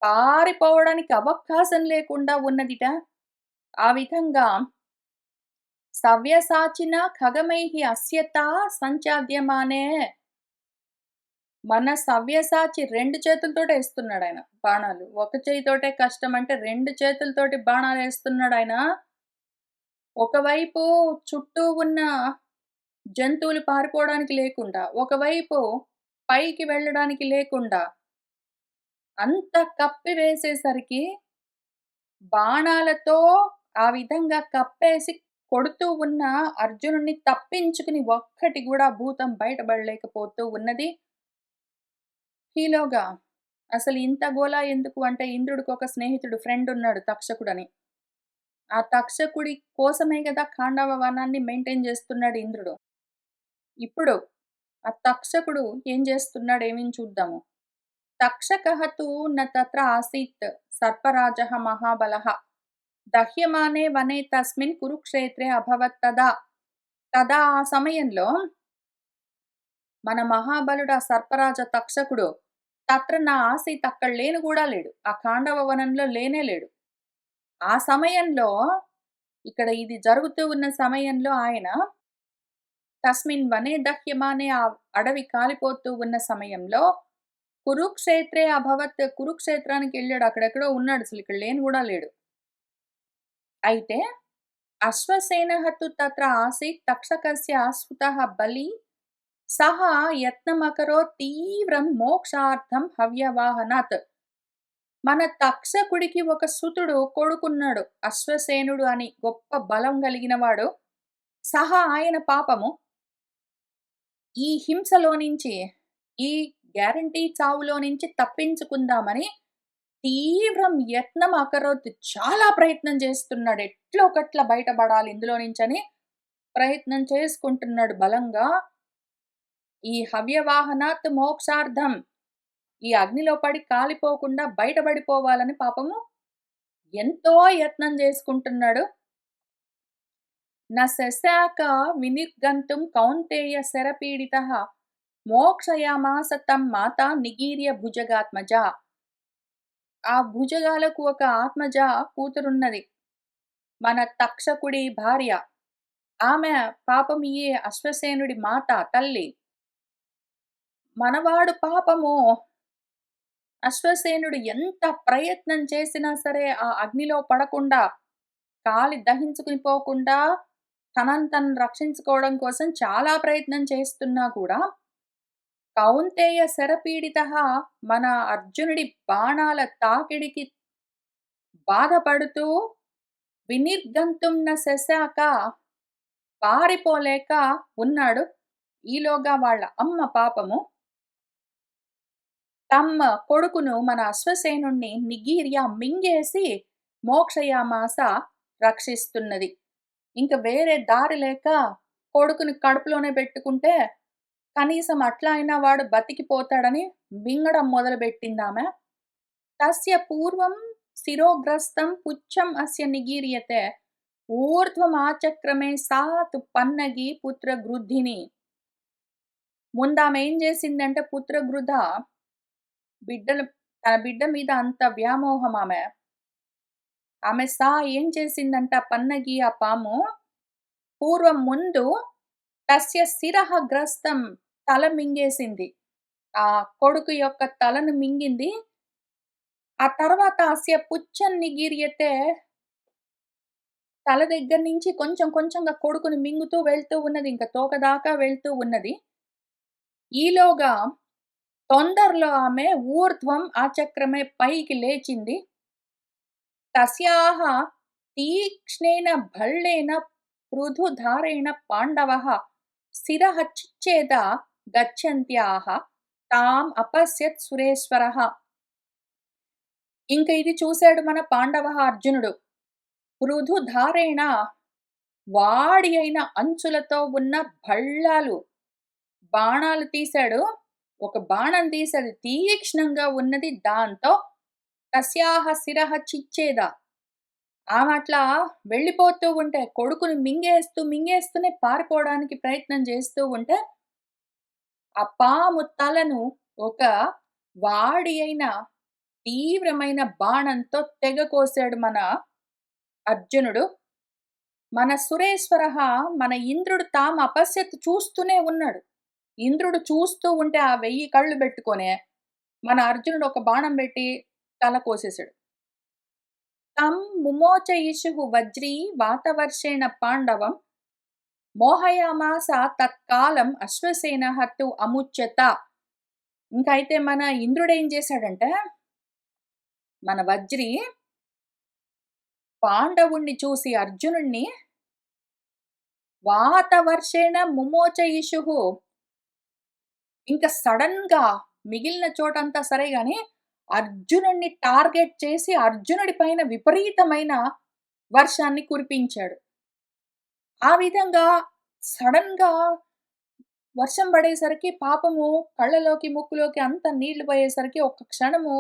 పారిపోవడానికి అవకాశం లేకుండా ఉన్నదిట. ఆ విధంగా సవ్యసాచిన ఖగమైః అస్యతా సంచాద్యమానే. మన సవ్యసాచి 2 చేతులతోటే ఏస్తున్నాడాయన బాణాలు. ఒక చెయ్యితోటే కష్టమంటే 2 చేతులతోటి బాణాలేస్తున్నాడాయన. ఒకవైపు చుట్టూ ఉన్న జంతువులు పారిపోవడానికి లేకుండా, ఒకవైపు పైకి వెళ్ళడానికి లేకుండా అంత కప్పివేసేసరికి బాణాలతో ఆ విధంగా కప్పేసి కొడుతూ ఉన్న అర్జునుడిని తప్పించుకుని ఒక్కటి గూడా భూతం బయటపడలేకపోతూ ఉన్నది. ఈలోగా అసలు ఇంత గోల ఎందుకు అంటే ఇంద్రుడికొక స్నేహితుడు ఫ్రెండున్నాడు తక్షకుడని. ఆ తక్షకుడి కోసమే గదా ఖాండవ వనాన్ని మెయింటైన్ జేస్తున్నాడు ఇంద్రుడు. ఇప్పుడు ఆ తక్షకుడు ఏం జేస్తున్నాడు ఏమిని చూద్దాము. తక్షకః తు న తత్ర ఆసీత్ సర్పరాజః మహాబలః దహ్యమానే వనే తస్మిన్ కురుక్షేత్రే అభవత్ తదా. తదా ఆ సమయంలో మన మహాబలుడు ఆ సర్పరాజ తక్షకుడు తత్ర నా ఆసీత్ అక్కడ లేను గూడా లేడు. ఆ ఖాండవ వనంలో లేనే లేడు. ఆ సమయంలో ఇక్కడ ఇది జరుగుతూ ఉన్న సమయంలో ఆయన తస్మిన్ వనే దహ్యమానే ఆ అడవి కాలిపోతూ ఉన్న సమయంలో కురుక్షేత్రే అభవత్ కురుక్షేత్రానికెళ్ళాడు. అక్కడెక్కడో ఉన్నాడు. అసలు ఇక్కడ లేను గూడా లేడు. అయితే అశ్వసేనః తు తత్ర ఆసీత్ తక్షకస్య ఆశ్రితః బలి సహ యత్నమకరోత్ తీవ్రం మోక్షార్థం హవ్యవాహనాత్. మన తక్షకుడికి ఒక సుతుడు కొడుకున్నాడు. అశ్వసేనుడు అని గొప్ప బలం కలిగినవాడు. ఆయన పాపము ఈ హింసలో నుంచి, ఈ గ్యారంటీ చావులో నుంచి తప్పించుకుందామని తీవ్రం యత్నం అకరోత్ చాలా ప్రయత్నం చేస్తున్నాడు. ఎట్లో ఒకట్ల బయటపడాలి ఇందులో నుంచని ప్రయత్నం చేసుకుంటున్నాడు బలంగా. ఈ హవ్యవాహనాత్ మోక్షార్థం ఈ అగ్నిలో పడి కాలిపోకుండా బయటపడిపోవాలని పాపము ఎంతో యత్నం చేసుకుంటున్నాడు. న శశాక వినిర్గంతుం కౌంతేయ శరపీడితః మోక్షయామాస తం మాతా నిగీర్య భుజగాత్మజ. ఆ భుజగాలకు ఒక ఆత్మజ కూతురున్నది. మన తక్షకుడి భార్య. ఆమె పాపం ఈ అశ్వసేనుడి మాత తల్లి. మనవాడు పాపము అశ్వసేనుడు ఎంత ప్రయత్నం చేసినా సరే ఆ అగ్నిలో పడకుండా, కాలి దహించుకుని పోకుండా తనను తను రక్షించుకోవడం కోసం చాలా ప్రయత్నం చేస్తున్నా కూడా, కౌంతేయ శరపీడితః మన అర్జునుడి బాణాల తాకిడికి బాధపడుతూ వినిర్గంతుం న శశాక పారిపోలేక ఉన్నాడు. ఈలోగా వాళ్ళ అమ్మ పాపము తమ కొడుకును మన అశ్వసేనుణ్ణి నిగీర్య మింగేసి మోక్షయామాస రక్షిస్తున్నది. ఇంక వేరే దారి లేక కొడుకుని కడుపులోనే పెట్టుకుంటే కనీసం అట్లా అయినా వాడు బతికిపోతాడని మింగడం మొదలుపెట్టిందామె. తస్య పూర్వం శిరోగ్రస్తం పుచ్చం అస్య నిగీర్యతే ఊర్ధ్వమాచక్రమే సాత్ పన్నగి పుత్రగృద్ధిని. ముందామె ఏం చేసిందంటే పుత్రగృధ తన బిడ్డ మీద అంత వ్యామోహం ఆమె. ఆమె ఏం చేసిందంట పన్నగి ఆ పాము పూర్వం ముందు తస్య శిరః గ్రస్తం తల మింగేసింది. ఆ కొడుకు యొక్క తలను మింగింది. ఆ తర్వాత అస్య పుచ్చం నిగీర్యతే తల దగ్గర నుంచి కొంచెం కొంచెంగా కొడుకుని మింగుతూ వెళ్తూ ఉన్నది. ఇంకా తోక దాకా వెళ్తూ ఉన్నది. ఈలోగా తొందరలో ఆమె ఊర్ధ్వం ఆచక్రమే పైకి లేచింది. తస్యాహ తీక్ష్ణేన భల్లేన పృథుధారేణ పాండవః శిరః చిచ్ఛేద గచ్చంత్యాః తాం అపశ్యత్ సురేశ్వరః. ఇంక ఇది చూశాడు మన పాండవః అర్జునుడు. పృథుధారేణ వాడి అయిన అంచులతో ఉన్న భళ్ళాలు బాణాలు తీశాడు. ఒక బాణం తీసేది తీక్ష్ణంగా ఉన్నది. దాంతో తస్యాహ శిరః చిచ్ఛేద. ఆమె అట్లా వెళ్ళిపోతూ ఉంటే కొడుకుని మింగేస్తూనే పారిపోవడానికి ప్రయత్నం చేస్తూ ఉంటే ఆ పాము తలను ఒక వాడి అయిన తీవ్రమైన బాణంతో తెగ కోసాడు మన అర్జునుడు. మన సురేశ్వరః మన ఇంద్రుడు తాము అపశ్యత్ చూస్తూనే ఉన్నాడు. ఇంద్రుడు చూస్తూ ఉంటే ఆ 1000 కళ్ళు పెట్టుకొనే మన అర్జునుడు ఒక బాణం పెట్టి తల కోసేసాడు. తం ముమోచయిషుః వజ్రీ వాతవర్షేణ పాండవం మోహయామాస తత్కాలం అశ్వసేనః తు అముచ్యత. ఇంకైతే మన ఇంద్రుడు ఏం చేశాడంటే మన వజ్రి పాండవుణ్ణి చూసి అర్జునుణ్ణి వాతవర్షేణ ముమోచయిషుః ఇంకా సడన్‌గా మిగిలిన చోటంతా సరే గాని, అర్జునుడిని టార్గెట్ చేసి అర్జునుడి పైన విపరీతమైన వర్షాన్ని కురిపించాడు. ఆ విధంగా సడన్‌గా వర్షం పడేసరికి పాపము కళ్ళలోకి, ముక్కులోకి అంతా నీళ్లు పోయేసరికి ఒక్క క్షణము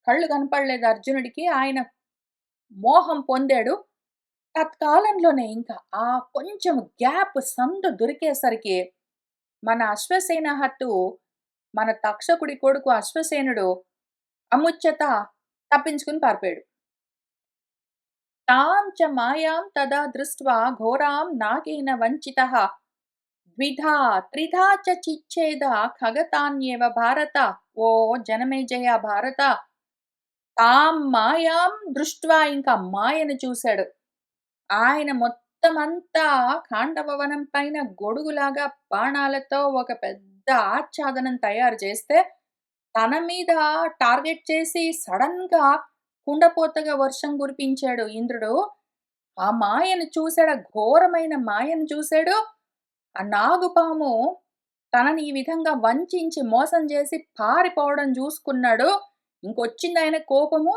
కళ్ళు కనపడలేదు అర్జునుడికి. ఆయన మోహం పొందాడు. తత్కాలంలోనే ఇంకా ఆ కొంచెం గ్యాప్ సందు దొరికేసరికి మన అశ్వసేనహత్తు మన తక్షకుడి కొడుకు అశ్వసేనుడు అముచ్యత తప్పించుకుని పారిపోయాడు. తాం చ మాయాం తదా దృష్ట్వా ఘోరాం నాగేన వంచితః ద్విధా త్రిధా చ చిచ్ఛేద ఖగతాన్యేవ భారత. ఓ జనమేజయ భారత, తాం మాయాం దృష్ట్వా ఇంకా మాయను చూశాడు. ఆయన మొత్తమంతా ఖాండవవనం పైన గొడుగులాగా బాణాలతో ఒక పెద్ద ఆచ్ఛాదనం తయారు చేస్తే తన మీద టార్గెట్ చేసి సడెన్‌గా కుండపోతగా వర్షం కురిపించాడు ఇంద్రుడు. ఆ మాయను చూసాడు. ఆ ఘోరమైన మాయను చూసాడు. ఆ నాగుపాము తనని ఈ విధంగా వంచించి, మోసం చేసి పారిపోవడం జూసుకున్నాడు. ఇంకొచ్చిందాయన కోపము.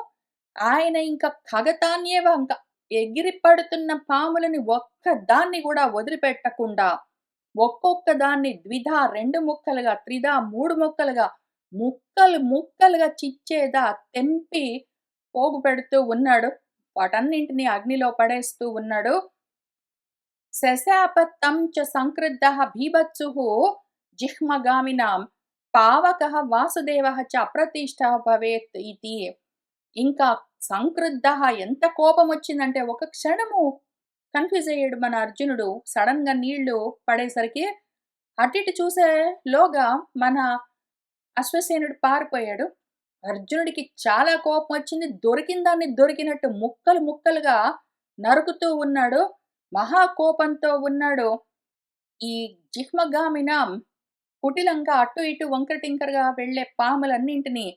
ఆయన ఇంక ఖగతాన్యేవ ఇంక ఎగిరి పడుతున్న పాములని ఒక్కదాన్ని గూడా వదిలిపెట్టకుండా, ఒక్కొక్క దాన్ని ద్విధా 2 ముక్కలుగా, త్రిధా 3 ముక్కలుగా, ముక్కలు ముక్కలుగా చిచ్చేదా తెంపి పోగు పెడుతూ ఉన్నాడు. వాటన్నింటిని అగ్నిలో పడేస్తూ ఉన్నాడు. శశాప తం చ సంక్రుద్ధః బీభత్సుః జిహ్మగామినాం పావకః వాసుదేవః చ అప్రతిష్ఠः భవేత్ ఇతి. ఇంకా సంక్రుద్ధః ఎంత కోపమొచ్చిందంటే ఒక క్షణము కన్‌ఫ్యూజ్ అయ్యాడు మన అర్జునుడు. సడెన్‌గా నీళ్లు పడేసరికి అటు ఇటు చూసేలోగా మన అశ్వసేనుడు పారిపోయాడు. అర్జునుడికి చాలా కోపమొచ్చింది. దొరికిన దాన్ని దొరికినట్టు ముక్కలు ముక్కలుగా నరుకుతూ ఉన్నాడు. మహా కోపంతో ఉన్నాడు. ఈ జిహ్మగామినాం కుటిలంగా అటు ఇటు వంకర టింకరగా వెళ్ళే పాములన్నింటిని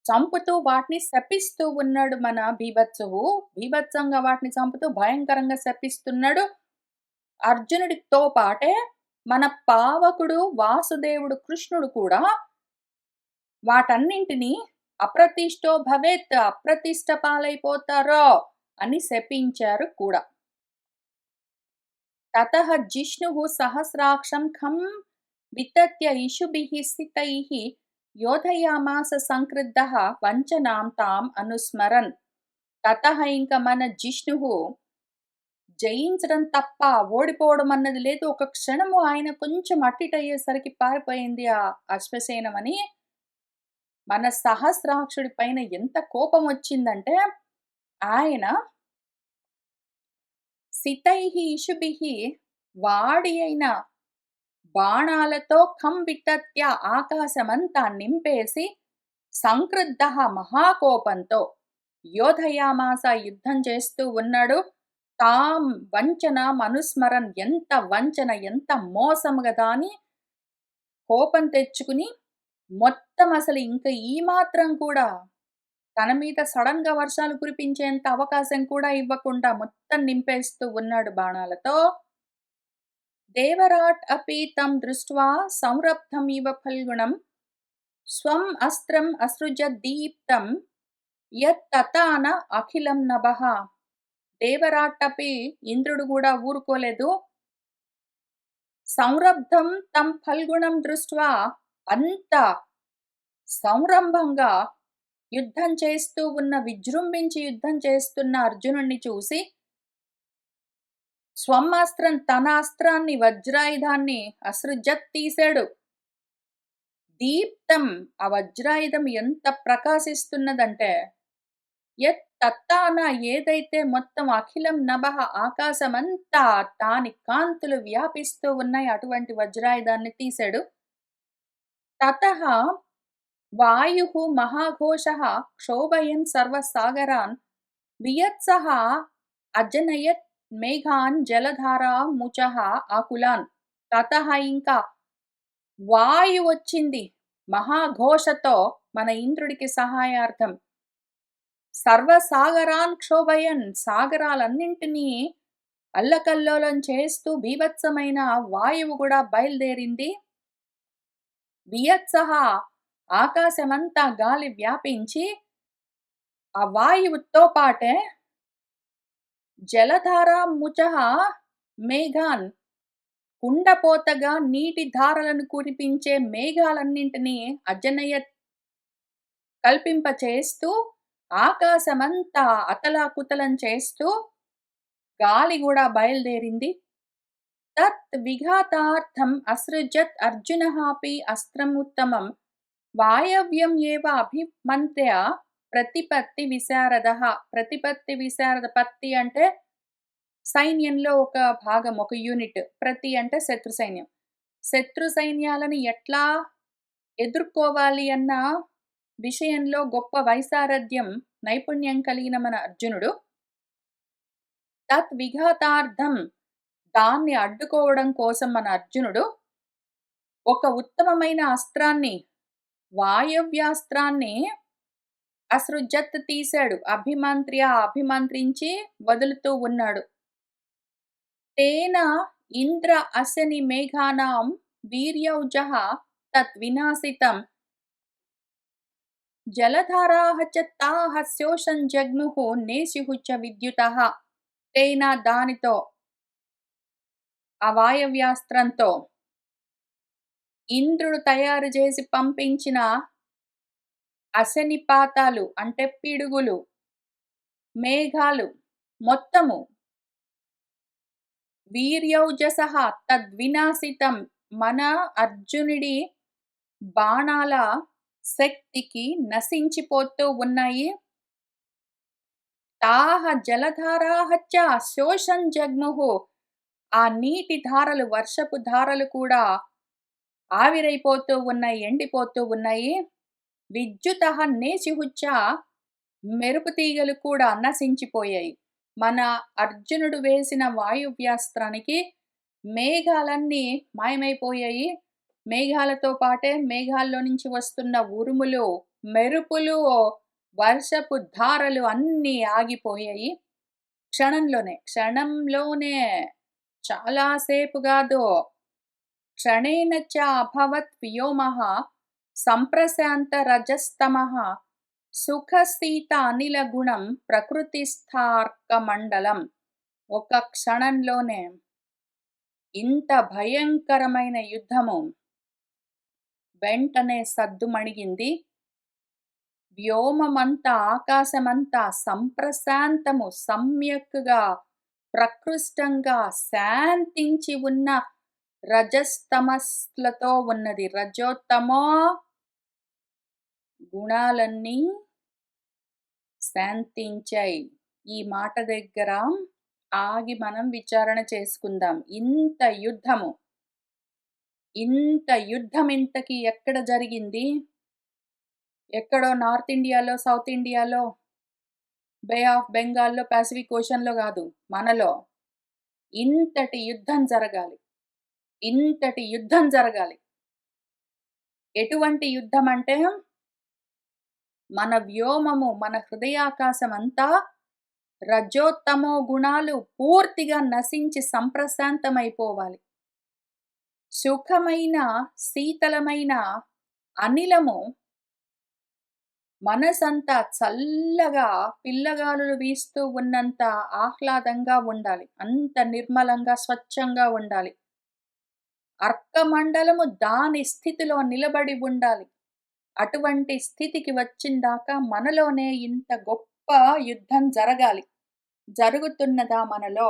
చంపుతూ వాటిని శపిస్తూ ఉన్నాడు మన బీభత్సువు. బీభత్సంగా వాటిని చంపుతూ భయంకరంగా శపిస్తున్నాడు. అర్జునుడితో పాటే మన పావకుడు వాసుదేవుడు కృష్ణుడు కూడా వాటన్నింటిని అప్రతిష్టో భవేత్ అప్రతిష్ట పాలైపోతారో అని శపించారు కూడా. తతః జిష్ణుః సహస్రాక్షం ఖం వితత్య ఇషుభిః స్థితైః యోధయామాస సంక్రుద్ధః వంచనాం తాం అనుస్మరన్. తతః ఇంక మన జిష్ణువు జయించడం తప్ప ఓడిపోవడం అన్నది లేదు. ఒక క్షణము ఆయన కొంచెం అటు ఇటు అయ్యేసరికి పారిపోయింది ఆ అశ్వసేనమని మన సహస్రాక్షుడి పైన ఎంత కోపం వచ్చిందంటే ఆయన సితైః ఇషుభిః వాడి అయిన బాణాలతో ఖం వితత్య ఆకాశమంతా నింపేసి సంక్రుద్ధః మహాకోపంతో యోధయామాస యుద్ధం చేస్తూ ఉన్నాడు. తాం వంచనాం అనుస్మరన్ ఎంత వంచన ఎంత మోసం గదా అని కోపం తెచ్చుకుని మొత్తం అసలు ఇంక ఈ మాత్రం కూడా తన మీద సడెన్‌గా వర్షాలు కురిపించేంత అవకాశం కూడా ఇవ్వకుండా మొత్తం నింపేస్తూ ఉన్నాడు బాణాలతో. దేవరాట్ అపి తం దృష్ట్వా సంరబ్ధమివ ఫల్గుణం స్వం అస్త్రం అసృజత్ దీప్తం యత్తతాన అఖిలం నభః. దేవరాట్టపి ఇంద్రుడు కూడా ఊరుకోలేదు. సంరబ్ధం తం ఫల్గుణం దృష్ట్వా అంత సంరంభంగా యుద్ధం చేస్తూ ఉన్న విజృంభించి యుద్ధం చేస్తున్న అర్జునుడిని చూసి స్వమాస్త్రం తన అస్త్రాన్ని వజ్రాయుధాన్ని అసృజత్ తీశాడు. దీప్తం ఆ వజ్రాయుధం ఎంత ప్రకాశిస్తున్నదంటే యత్ తత్తాన ఏదైతే మొత్తం అఖిలం నభః ఆకాశమంతా దాని కాంతులు వ్యాపిస్తూ ఉన్నాయి అటువంటి వజ్రాయుధాన్ని తీశాడు. తతః వాయుః మహాఘోషః క్షోభయన్ సర్వసాగరాన్ వియత్సః అజనయత్ మేఘాన్ జలధారాముచః ఆకులాన్. తతః ఇంకా వాయు వచ్చింది మహాఘోషతో మన ఇంద్రుడికి సహాయార్థం. సర్వసాగరాన్ క్షోభయన్ సాగరాలన్నింటినీ అల్లకల్లోలం చేస్తూ బీభత్సమైన వాయువు కూడా బయలుదేరింది. వియత్సః ఆకాశమంతా గాలి వ్యాపించి ఆ వాయువుతో పాటే జలధారాముచః మేఘాన్ కుండపోతగా నీటి ధారలను కురిపించే మేఘాలన్నింటినీ అజనయత్ కల్పింపచేస్తూ ఆకాశమంతా అతలాకుతలం చేస్తూ గాలి కూడా బయలుదేరింది. తత్ విఘాతార్థం అసృజత్ అర్జునః అపి అస్త్రముత్తమం వాయవ్యం ఏవ అభిమంత్య ప్రతిపత్తి విశారదః. ప్రతిపత్తి విశారద పత్తి అంటే సైన్యంలో ఒక భాగం ఒక యూనిట్. ప్రతి అంటే శత్రు సైన్యం. శత్రు సైన్యాలను ఎట్లా ఎదుర్కోవాలి అన్న విషయంలో గొప్ప వైసారథ్యం నైపుణ్యం కలిగిన మన అర్జునుడు తత్ విఘాతార్థం దాన్ని అడ్డుకోవడం కోసం మన అర్జునుడు ఒక ఉత్తమమైన అస్త్రాన్ని వాయవ్యాస్త్రాన్ని అసృజత్ తీశాడు. అభిమంత్రించి వదులుతూ ఉన్నాడు. తేన ఇంద్ర అశని మేఘానాం వీర్యౌజః తద్వినాశితం జలధారాః చ తాః శోషం జగ్ముః నేస్యుః చ విద్యుతః. తేన దానితో, ఆ వాయవ్యాస్త్రంతో ఇంద్రుడు తయారు చేసి పంపించిన అశనిపాతాలు అంటే పిడుగులు, మేఘాలు మొత్తము వీర్యౌజసః తద్వినాశితం మన అర్జునుడి బాణాల శక్తికి నశించిపోతూ ఉన్నాయి. తాః జలధారాః చ శోషం జగ్ముః ఆ నీటి ధారలు, వర్షపు ధారలు కూడా ఆవిరైపోతూ ఉన్నాయి, ఎండిపోతూ ఉన్నాయి. విద్యుతః నేసిః చ మెరుపు తీగలు కూడా నశించిపోయాయి. మన అర్జునుడు వేసిన వాయువ్యాస్త్రానికి మేఘాలన్నీ మాయమైపోయాయి. మేఘాలతో పాటే మేఘాల్లో నుంచి వస్తున్న ఉరుములు, మెరుపులు, వర్షపు ధారలు అన్నీ ఆగిపోయాయి. క్షణంలోనే చాలా సేపు కాదు. క్షణేన చ అభవత్ వ్యోమః సంప్రశాంత రజస్తమః సుఖశీత అనిల గుణం ప్రకృతిస్థార్క మండలం. ఒక క్షణంలోనే ఇంత భయంకరమైన యుద్ధము వెంటనే సద్దుమణిగింది. వ్యోమమంతా, ఆకాశమంతా సంప్రశాంతము, సమ్యక్గా, ప్రకృష్టంగా శాంతించి ఉన్న రజస్తమస్లతో ఉన్నది. రజోత్తమో గుణాలన్నీ శాంతించాయి. ఈ మాట దగ్గర ఆగి మనం విచారణ చేసుకుందాం. ఇంత యుద్ధం ఇంతకి ఎక్కడ జరిగింది? ఎక్కడో నార్త్ ఇండియాలో, సౌత్ ఇండియాలో, బే ఆఫ్ బెంగాల్లో, పసిఫిక్ ఓషన్లో కాదు, మనలో ఇంతటి యుద్ధం జరగాలి. ఎటువంటి యుద్ధం అంటే మన వ్యోమము, మన హృదయాకాశం అంతా రజోత్తమో గుణాలు పూర్తిగా నశించి సంప్రశాంతమైపోవాలి. సుఖమైన, శీతలమైన అనిలము మనసంతా చల్లగా పిల్లగాలులు వీస్తూ ఉన్నంత ఆహ్లాదంగా ఉండాలి. అంత నిర్మలంగా, స్వచ్ఛంగా ఉండాలి. అర్కమండలము దాని స్థితిలో నిలబడి ఉండాలి. అటువంటి స్థితికి వచ్చిందాకా మనలోనే ఇంత గొప్ప యుద్ధం జరగాలి. జరుగుతున్నదా మనలో?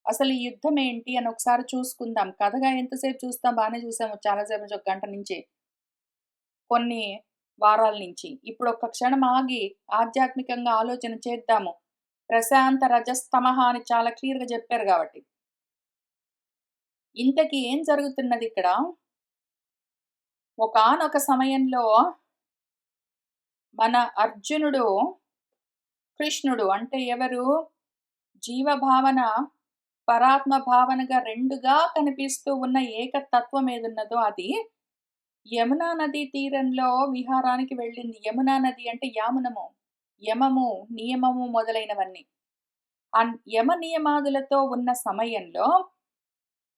అసలు ఈ యుద్ధం ఏంటి అని ఒకసారి చూసుకుందాం. కథగా ఎంతసేపు చూస్తాం? బాగానే చూసాము చాలాసేపు నుంచి, 1 గంట నుంచి, కొన్ని వారాల నుంచి. ఇప్పుడు ఒక్క క్షణం ఆగి ఆధ్యాత్మికంగా ఆలోచన చేద్దాము. ప్రశాంత రజస్తమః అని చాలా క్లియర్గా చెప్పారు కాబట్టి. ఇంతకీ ఏం జరుగుతున్నది ఇక్కడ? ఒకానొక సమయంలో మన అర్జునుడు, కృష్ణుడు అంటే ఎవరు? జీవభావన, పరాత్మ భావనగా రెండుగా కనిపిస్తూ ఉన్న ఏకతత్వం ఏదున్నదో అది యమునా నదీ తీరంలో విహారానికి వెళ్ళింది. యమునా నది అంటే యామునము, యమము, నియమము మొదలైనవన్నీ. ఆ యమ నియమాదులతో ఉన్న సమయంలో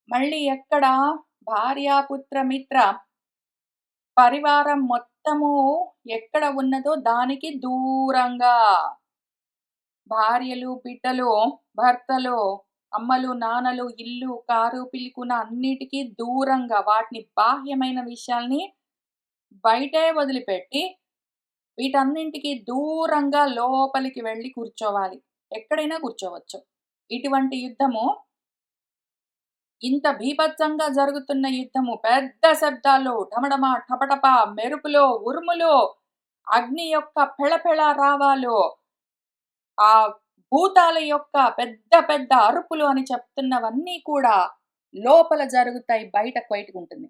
మళ్ళీ ఎక్కడ భార్యాపుత్ర మిత్ర పరివారం మొత్తము ఎక్కడ ఉన్నదో దానికి దూరంగా, భార్యలు, బిడ్డలు, భర్తలు, అమ్మలు, నాన్నలు, ఇల్లు, కారు, పిల్లికున అన్నిటికీ దూరంగా, వాటిని బాహ్యమైన విషయాల్ని బయటే వదిలిపెట్టి వీటన్నింటికి దూరంగా లోపలికి వెళ్ళి కూర్చోవాలి. ఎక్కడైనా కూర్చోవచ్చు. ఇటువంటి యుద్ధము, ఇంత బీభత్సంగా జరుగుతున్న యుద్ధము, పెద్ద శబ్దాలు, ఢమఢమ, టపటప, మెరుపులు, ఉరుములు, అగ్ని యొక్క పెళపెళ రావాలు, ఆ భూతాల యొక్క పెద్ద పెద్ద అరుపులు అని చెప్తున్నవన్నీ కూడా లోపల జరుగుతాయి, బయటకు ఉంటుంది.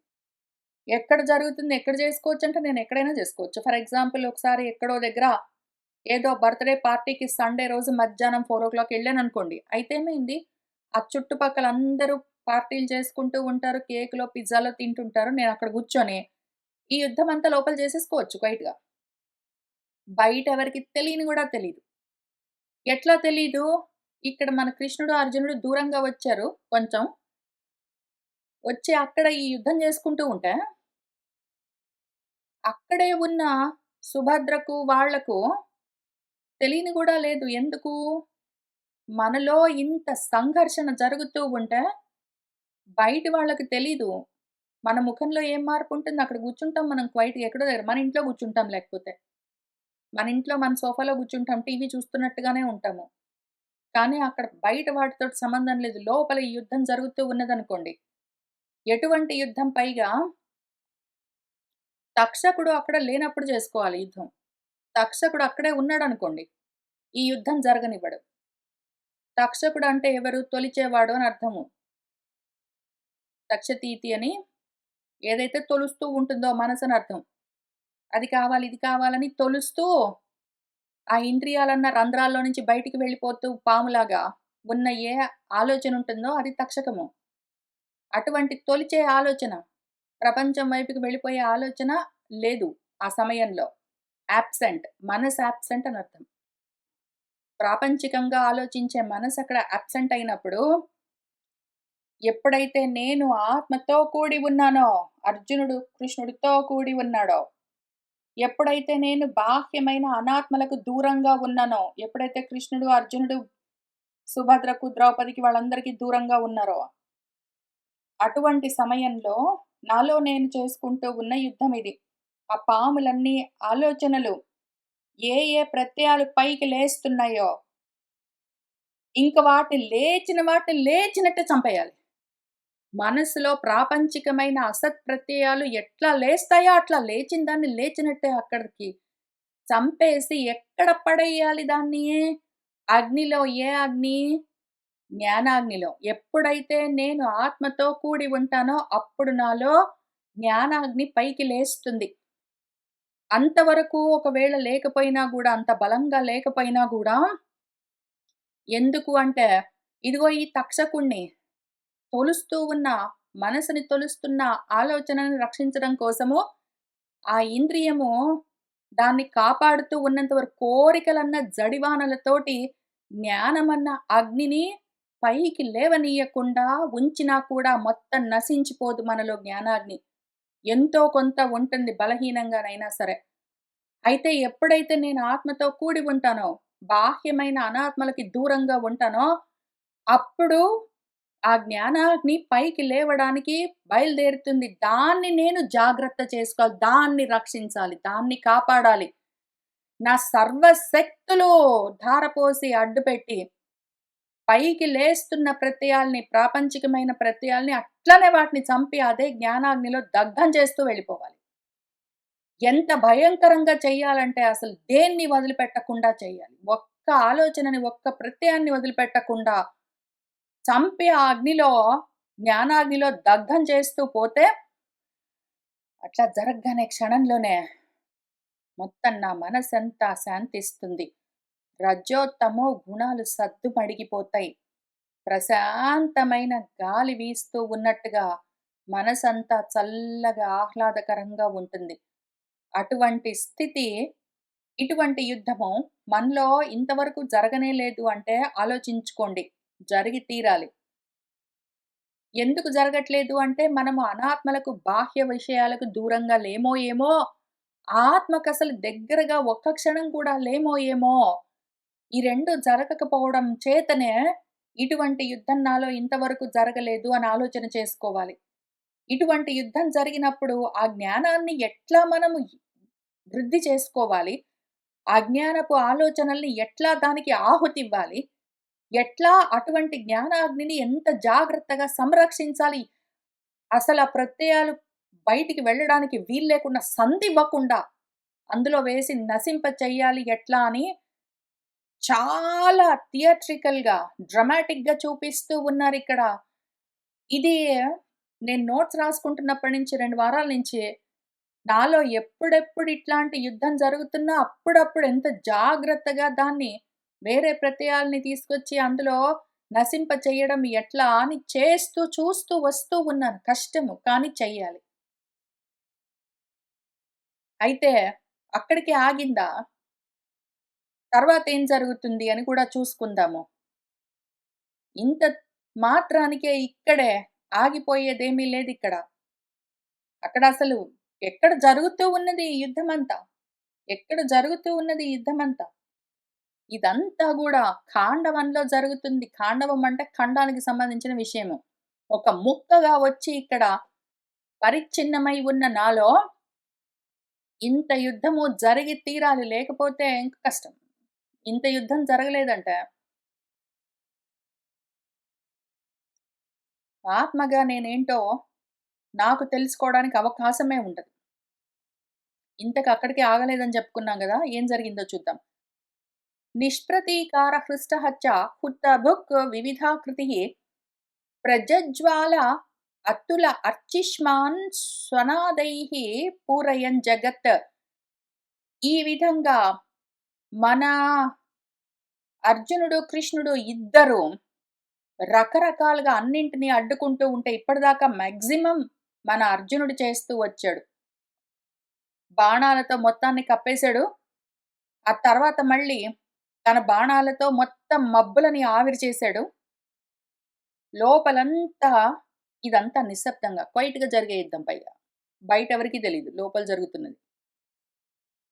ఎక్కడ జరుగుతుంది, ఎక్కడ చేసుకోవచ్చు అంటే నేను ఎక్కడైనా చేసుకోవచ్చు. ఫర్ ఎగ్జాంపుల్, ఒకసారి ఎక్కడో దగ్గర ఏదో బర్త్డే పార్టీకి సండే రోజు మధ్యాహ్నం 4 o'clock వెళ్ళాను అనుకోండి. అయితే ఏమైంది, ఆ చుట్టుపక్కల అందరూ పార్టీలు చేసుకుంటూ ఉంటారు, కేకులో, పిజ్జాలో తింటుంటారు. నేను అక్కడ కూర్చొని ఈ యుద్ధం అంతా లోపల చేసేసుకోవచ్చు క్వైట్‌గా. బయట ఎవరికీ తెలియని గూడా తెలీదు. ఎట్లా తెలీదు? ఇక్కడ మన కృష్ణుడు, అర్జునుడు దూరంగా వచ్చారు కొంచెం. వచ్చి అక్కడ ఈ యుద్ధం చేసుకుంటూ ఉంటే, అక్కడే ఉన్న సుభద్రకు వాళ్ళకు తెలియని గూడా లేదు. ఎందుకు? మనలో ఇంత సంఘర్షణ జరుగుతూ ఉంటే, బయటి వాళ్ళకి తెలీదు. మన ముఖంలో ఏం మార్పుంటుంది? అక్కడ కూర్చుంటాం మనం క్వైట్‌గా ఎక్కడో దగ్గర. మన ఇంట్లో కూర్చుంటాం లేకపోతే. మన ఇంట్లో మన సోఫాలో కూర్చుంటాం. టీవీ చూస్తున్నట్టుగానే ఉంటాము. కానీ అక్కడ బయట వాటితోటి సంబంధం లేదు. లోపల ఈ యుద్ధం జరుగుతూ ఉన్నదనుకోండి. ఎటువంటి యుద్ధం పైగా తక్షకుడు అక్కడ లేనప్పుడు చేసుకోవాలి యుద్ధం. తక్షకుడు అక్కడే ఉన్నాడనుకోండి. ఈ యుద్ధం జరగనివ్వడు. తక్షకుడు అంటే ఎవరు? తొలిచేవాడు అని అర్థము. తక్షతీతి అని ఏదైతే తొలుస్తూ ఉంటుందో మనసని అర్థం. అది కావాలి, ఇది కావాలని తొలుస్తూ ఆ ఇంద్రియాలన్న రంధ్రాల్లో నుంచి బయటికి వెళ్ళిపోతూ పాములాగా ఉన్న ఏ ఆలోచన ఉంటుందో అది తక్షకము. అటువంటి తొలిచే ఆలోచన, ప్రపంచం వైపుకి వెళ్ళిపోయే ఆలోచన లేదు ఆ సమయంలో. యాబ్సెంట్. మనసు యాబ్సెంట్ అని అర్థం. ప్రాపంచికంగా ఆలోచించే మనసు అక్కడ యాబ్సెంట్ అయినప్పుడు, ఎప్పుడైతే నేను ఆత్మతో కూడి ఉన్నానో, అర్జునుడు కృష్ణుడితో కూడి ఉన్నాడో, ఎప్పుడైతే నేను బాహ్యమైన అనాత్మలకు దూరంగా ఉన్నానో, ఎప్పుడైతే కృష్ణుడు, అర్జునుడు, సుభద్రకు, ద్రౌపదికి వాళ్ళందరికీ దూరంగా ఉన్నారో, అటువంటి సమయంలో నాలో నేను చేసుకుంటూ ఉన్న యుద్ధం ఇది. ఆ పాములన్నీ ఆలోచనలు ఏ ఏ ప్రత్యయాలు పైకి లేస్తున్నాయో, ఇంక వాటిని లేచినట్టే చంపేయాలి. మనసులో ప్రాపంచికమైన అసత్ ప్రత్యయాలు ఎట్లా లేస్తాయో అట్లా లేచిన దాన్ని లేచినట్టే అక్కడికి చంపేసి ఎక్కడ పడేయాలి దాన్ని? అగ్నిలో. ఏ అగ్ని? జ్ఞానాగ్నిలో. ఎప్పుడైతే నేను ఆత్మతో కూడి ఉంటానో అప్పుడు నాలో జ్ఞానాగ్ని పైకి లేస్తుంది. అంతవరకు ఒకవేళ లేకపోయినా గూడా, అంత బలంగా లేకపోయినా గూడా, ఎందుకు అంటే, ఇదిగో ఈ తక్షకుడిని తొలుస్తూ ఉన్న, మనసుని తొలుస్తున్న ఆలోచనని రక్షించడం కోసము, ఆ ఇంద్రియము దాన్ని కాపాడుతూ ఉన్నంత వరకు కోరికలన్న జడివానలతోటి జ్ఞానమన్న అగ్నిని పైకి లేవనీయకుండా ఉంచినా కూడా మొత్తం నశించిపోదు మనలో జ్ఞానాగ్ని. ఎంతో కొంత ఉంటుంది బలహీనంగానైనా సరే. అయితే ఎప్పుడైతే నేను ఆత్మతో కూడి ఉంటానో, బాహ్యమైన అనాత్మలకి దూరంగా ఉంటానో, అప్పుడు ఆ జ్ఞానాగ్ని పైకి లేవడానికి బయలుదేరుతుంది. దాన్ని నేను జాగ్రత్త చేసుకోవాలి. దాన్ని రక్షించాలి. దాన్ని కాపాడాలి. నా సర్వశక్తులు ధారపోసి అడ్డుపెట్టి, పైకి లేస్తున్న ప్రత్యయాల్ని, ప్రాపంచికమైన ప్రత్యయాల్ని అట్లనే వాటిని చంపి అదే జ్ఞానాగ్నిలో దగ్ధం చేస్తూ వెళ్ళిపోవాలి. ఎంత భయంకరంగా చెయ్యాలంటే అసలు దేన్ని వదిలిపెట్టకుండా చెయ్యాలి. ఒక్క ఆలోచనని, ఒక్క ప్రత్యయాన్ని వదిలిపెట్టకుండా చంపి ఆ అగ్నిలో, జ్ఞానాగ్నిలో దగ్ధం చేస్తూ పోతే, అట్లా జరగ్గానే క్షణంలోనే మొత్తం నా మనసంతా శాంతిస్తుంది. రజోత్తమో గుణాలు సద్దుమణిగిపోతాయి. ప్రశాంతమైన గాలి వీస్తూ ఉన్నట్టుగా మనసంతా చల్లగా, ఆహ్లాదకరంగా ఉంటుంది. అటువంటి స్థితి, ఇటువంటి యుద్ధము మనలో ఇంతవరకు జరగనే లేదు అంటే ఆలోచించుకోండి. జరిగి తీరాలి. ఎందుకు జరగట్లేదు అంటే మనము అనాత్మలకు, బాహ్య విషయాలకు దూరంగా లేమో ఏమో, ఆత్మకసలు దగ్గరగా ఒక్క క్షణం కూడా లేమో ఏమో! ఈ 2 జరగకపోవడం చేతనే ఇటువంటి యుద్ధం నాలో ఇంతవరకు జరగలేదు అని ఆలోచన చేసుకోవాలి. ఇటువంటి యుద్ధం జరిగినప్పుడు ఆ జ్ఞానాన్ని ఎట్లా మనము వృద్ధి చేసుకోవాలి? అజ్ఞానపు ఆలోచనల్ని ఎట్లా దానికి ఆహుతివ్వాలి? ఎట్లా అటువంటి జ్ఞానాగ్నిని ఎంత జాగ్రత్తగా సంరక్షించాలి? అసల ఆ ప్రత్యయాలు బయటికి వెళ్ళడానికి వీల్లేకుండా సందివ్వకుండా అందులో వేసి నశింప చెయ్యాలి ఎట్లా అని చాలా థియేట్రికల్‌గా, డ్రమాటిక్‌గా చూపిస్తూ ఉన్నారిక్కడ. ఇది నేను నోట్స్ రాసుకుంటున్నప్పటి నుంచి 2 వారాల నుంచి నాలో ఎప్పుడెప్పుడు ఇట్లాంటి యుద్ధం జరుగుతున్నా అప్పుడప్పుడు ఎంత జాగ్రత్తగా దాన్ని వేరే ప్రత్యయాల్ని తీసుకొచ్చి అందులో నశింప చెయ్యడం ఎట్లా అని చేస్తూ, చూస్తూ వస్తూ ఉన్నాను. కష్టము కానీ చెయ్యాలి. అయితే అక్కడికి ఆగిందా? తర్వాతేం జరుగుతుంది అని కూడా చూసుకుందాము. ఇంత మాత్రానికే ఇక్కడే ఆగిపోయేదేమీ లేదిక్కడ. అక్కడ అసలు ఎక్కడ జరుగుతూ ఉన్నది ఈ యుద్ధమంతా? ఎక్కడ జరుగుతూ ఉన్నది ఈ యుద్ధమంతా? ఇదంతా గూడా ఖాండవంలో జరుగుతుంది. ఖాండవం అంటే ఖండానికి సంబంధించిన విషయము. ఒక ముక్కగా వచ్చి ఇక్కడ పరిచ్ఛిన్నమై ఉన్న నాలో ఇంత యుద్ధము జరిగి తీరాలి. లేకపోతే ఇంక కష్టం. ఇంత యుద్ధం జరగలేదంటే ఆత్మగా నేనేంటో నాకు తెలుసుకోవడానికి అవకాశమే ఉండదు. ఇంతకు అక్కడికే ఆగలేదని చెప్పుకున్నాం గదా! ఏం జరిగిందో చూద్దాం. నిష్ప్రతీకార హృష్టః చ హుతభుక్ వివిధాకృతిః ప్రజ్వల అత్తుల అర్చిష్మాన్ స్వనాదైః పూరయన్ జగత్. ఈ విధంగా మన అర్జునుడు, కృష్ణుడు ఇద్దరు రకరకాలుగా అన్నింటిని అడ్డుకుంటూ ఉంటే ఇప్పటిదాకా మాక్సిమం మన అర్జునుడు చేస్తూ వచ్చాడు. బాణాలతో మొత్తాన్ని కప్పేసాడు. ఆ తర్వాత మళ్ళీ తన బాణాలతో మొత్తం మబ్బులని ఆవిరి చేశాడు. లోపలంతా ఇదంతా నిశ్శబ్దంగా క్వైట్‌గా జరిగే యుద్ధం పైగా. బయటెవరికీ తెలీదు లోపల జరుగుతున్నది.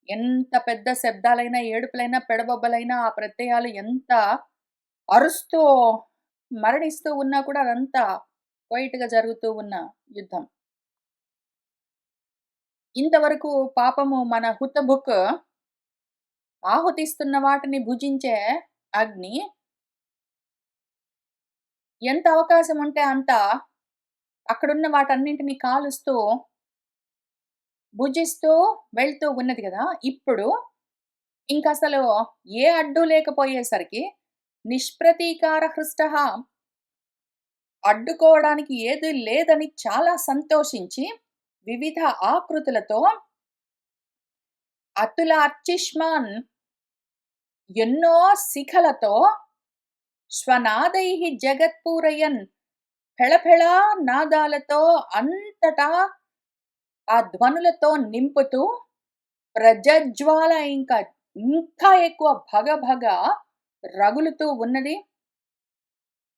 ఎంత పెద్ద శబ్దాలైనా, ఏడుపులైనా, పెడబొబ్బలైనా, ఆ ప్రత్యయాలు ఎంత అరుస్తూ, మరణిస్తూ ఉన్నా కూడా అదంతా క్వైట్‌గా జరుగుతూ ఉన్న యుద్ధం. ఇంతవరకు పాపము మన హుతబుక్ ఆహుతిస్తున్న వాటిని భుజించే అగ్ని ఎంత అవకాశం ఉంటే అంత అక్కడున్న వాటన్నింటిని కాలుస్తూ, భుజిస్తూ వెళ్తూ ఉన్నది గదా! ఇప్పుడు ఇంకసలు ఏ అడ్డు లేకపోయేసరికి నిష్ప్రతీకార హృష్టః అడ్డుకోవడానికి ఏది లేదని చాలా సంతోషించి వివిధ ఆకృతులతో అతుల అర్చిష్మాన్ ఎన్నో శిఖలతో స్వనాదైః జగత్పూరయన్ ఫెళఫెళ నాదాలతో అంతటా ఆ ధ్వనులతో నింపుతూ ప్రజ్వల ఇంకా ఎక్కువ భగభగ రగులుతూ ఉన్నది.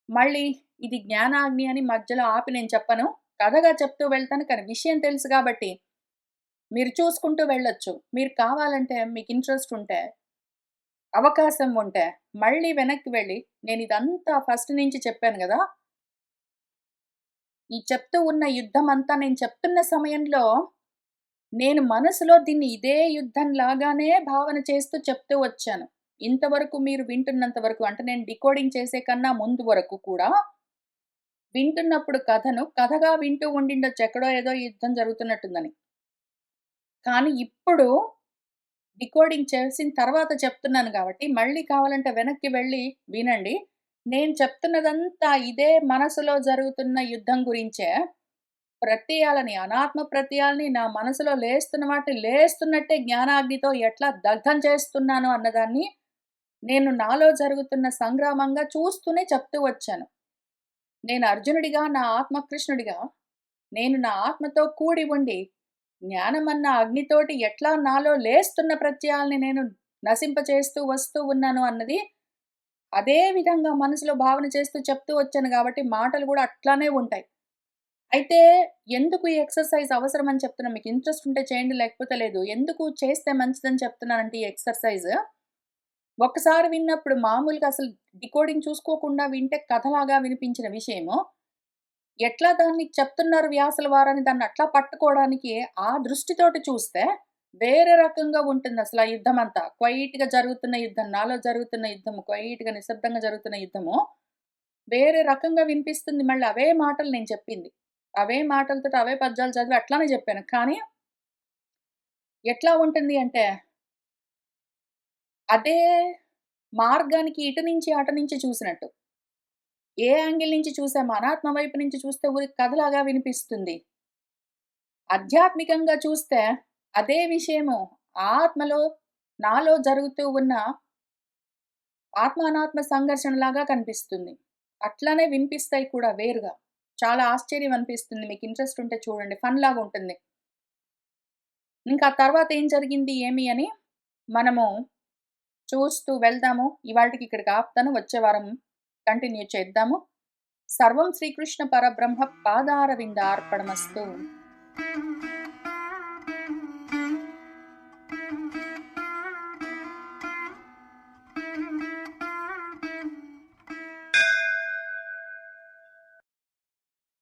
మళ్ళీ ఇది జ్ఞానాగ్ని అని మధ్యలో ఆపి నేను చెప్పను. కథగా చెప్తూ వెళ్తాను. కానీ విషయం తెలుసు గాబట్టి మీరు చూసుకుంటూ వెళ్ళొచ్చు. మీరు కావాలంటే మీకు ఇంట్రెస్ట్ ఉంటే, అవకాశం ఉంటే మళ్ళీ వెనక్కి వెళ్ళి నేనిదంతా ఫస్ట్ నుంచి చెప్పాను గదా! ఈ చెప్తూ ఉన్న యుద్ధమంతా నేను చెప్తున్న సమయంలో నేను మనసులో దీన్ని ఇదే యుద్ధం లాగానే భావన చేస్తూ చెప్తూ వచ్చాను. ఇంతవరకు మీరు వింటున్నంత వరకు అంటే నేను డీకోడింగ్ చేసే కన్నా ముందు వరకు కూడా వింటున్నప్పుడు కథను కథగా వింటూ ఉండిండొచ్చు. ఎక్కడో ఏదో యుద్ధం జరుగుతున్నట్టుందని. కానీ ఇప్పుడు డీకోడింగ్ చేసిన తర్వాత చెప్తున్నాను గాబట్టి, మళ్ళీ కావాలంటే వెనక్కి వెళ్ళి వినండి. నేను చెప్తున్నదంతా ఇదే మనసులో జరుగుతున్న యుద్ధం గురించే. ప్రత్యయాలని, అనాత్మ ప్రత్యయాలని నా మనసులో లేస్తున్న వాటిని లేస్తున్నట్టే జ్ఞానాగ్నితో ఎట్లా దగ్ధం చేస్తున్నాను అన్నదాన్ని, నేను నాలో జరుగుతున్న సంగ్రామంగా చూస్తూనే చెప్తూ వచ్చాను. నేను అర్జునుడిగా, నా ఆత్మ కృష్ణుడిగా, నేను నా ఆత్మతో కూడి ఉండి, జ్ఞానమన్న అగ్నితోటి ఎట్లా నాలో లేస్తున్న ప్రత్యయాల్ని నేను నశింపచేస్తూ వస్తూ ఉన్నాను అన్నది, అదే విధంగా మనసులో భావన చేస్తూ చెప్తూ వచ్చాను గాబట్టి, మాటలు గూడా అట్లానే ఉంటాయి. అయితే ఎందుకు ఈ ఎక్సర్‌సైజ్ అవసరమని చెప్తున్నా. మీకు ఇంట్రెస్ట్ ఉంటే చేయండి లేకపోతే లేదు. ఎందుకు చేస్తే మంచిదని చెప్తున్నానంటే ఈ ఎక్సర్‌సైజ్ ఒక్కసారి విన్నప్పుడు మామూలుగా అసలు డీకోడింగ్ చూసుకోకుండా వింటే కథలాగా వినిపించిన విషయము, ఎట్లా దాన్ని చెప్తున్నారు వ్యాసుల వారని దాన్ని అట్లా పట్టుకోవడానికి ఆ దృష్టితోటి చూస్తే వేరే రకంగా ఉంటుందసల ఆ యుద్ధమంతా. క్వైట్‌గా జరుగుతున్న యుద్ధం, నాలో జరుగుతున్న యుద్ధము, క్వైట్‌గా నిశ్శబ్దంగా జరుగుతున్న యుద్ధము, వేరే రకంగా వినిపిస్తుంది. మళ్ళీ అవే మాటలు నేను చెప్పింది. అవే మాటలతోటి అవే పద్యాలు చదివి అట్లానే జెప్పాను. కానీ ఎట్లా ఉంటుంది అంటే, అదే మార్గానికి ఇటు నుంచి, అటు నుంచి చూసినట్టు. ఏ యాంగిల్ నుంచి చూసామో అనాత్మ వైపు నుంచి చూస్తే ఊరికే కథలాగా వినిపిస్తుంది. ఆధ్యాత్మికంగా చూస్తే అదే విషయము ఆత్మలో, నాలో జరుగుతూ ఉన్న ఆత్మ, అనాత్మ సంఘర్షణలాగా కనిపిస్తుంది. అట్లానే వినిపిస్తాయి కూడా వేరుగా. చాలా ఆశ్చర్యం అనిపిస్తుంది. మీకు ఇంట్రెస్ట్ ఉంటే చూడండి. ఫన్ లాగా ఉంటుంది. ఇంకా తర్వాత ఏం జరిగింది ఏమి అని మనము చూస్తూ వెళ్దాము. ఇవాల్టికి ఇక్కడికి ఆపుతాను. వచ్చే వారం కంటిన్యూ చేద్దాము. సర్వం శ్రీకృష్ణ పరబ్రహ్మ పాదారవిందార్పణమస్తు.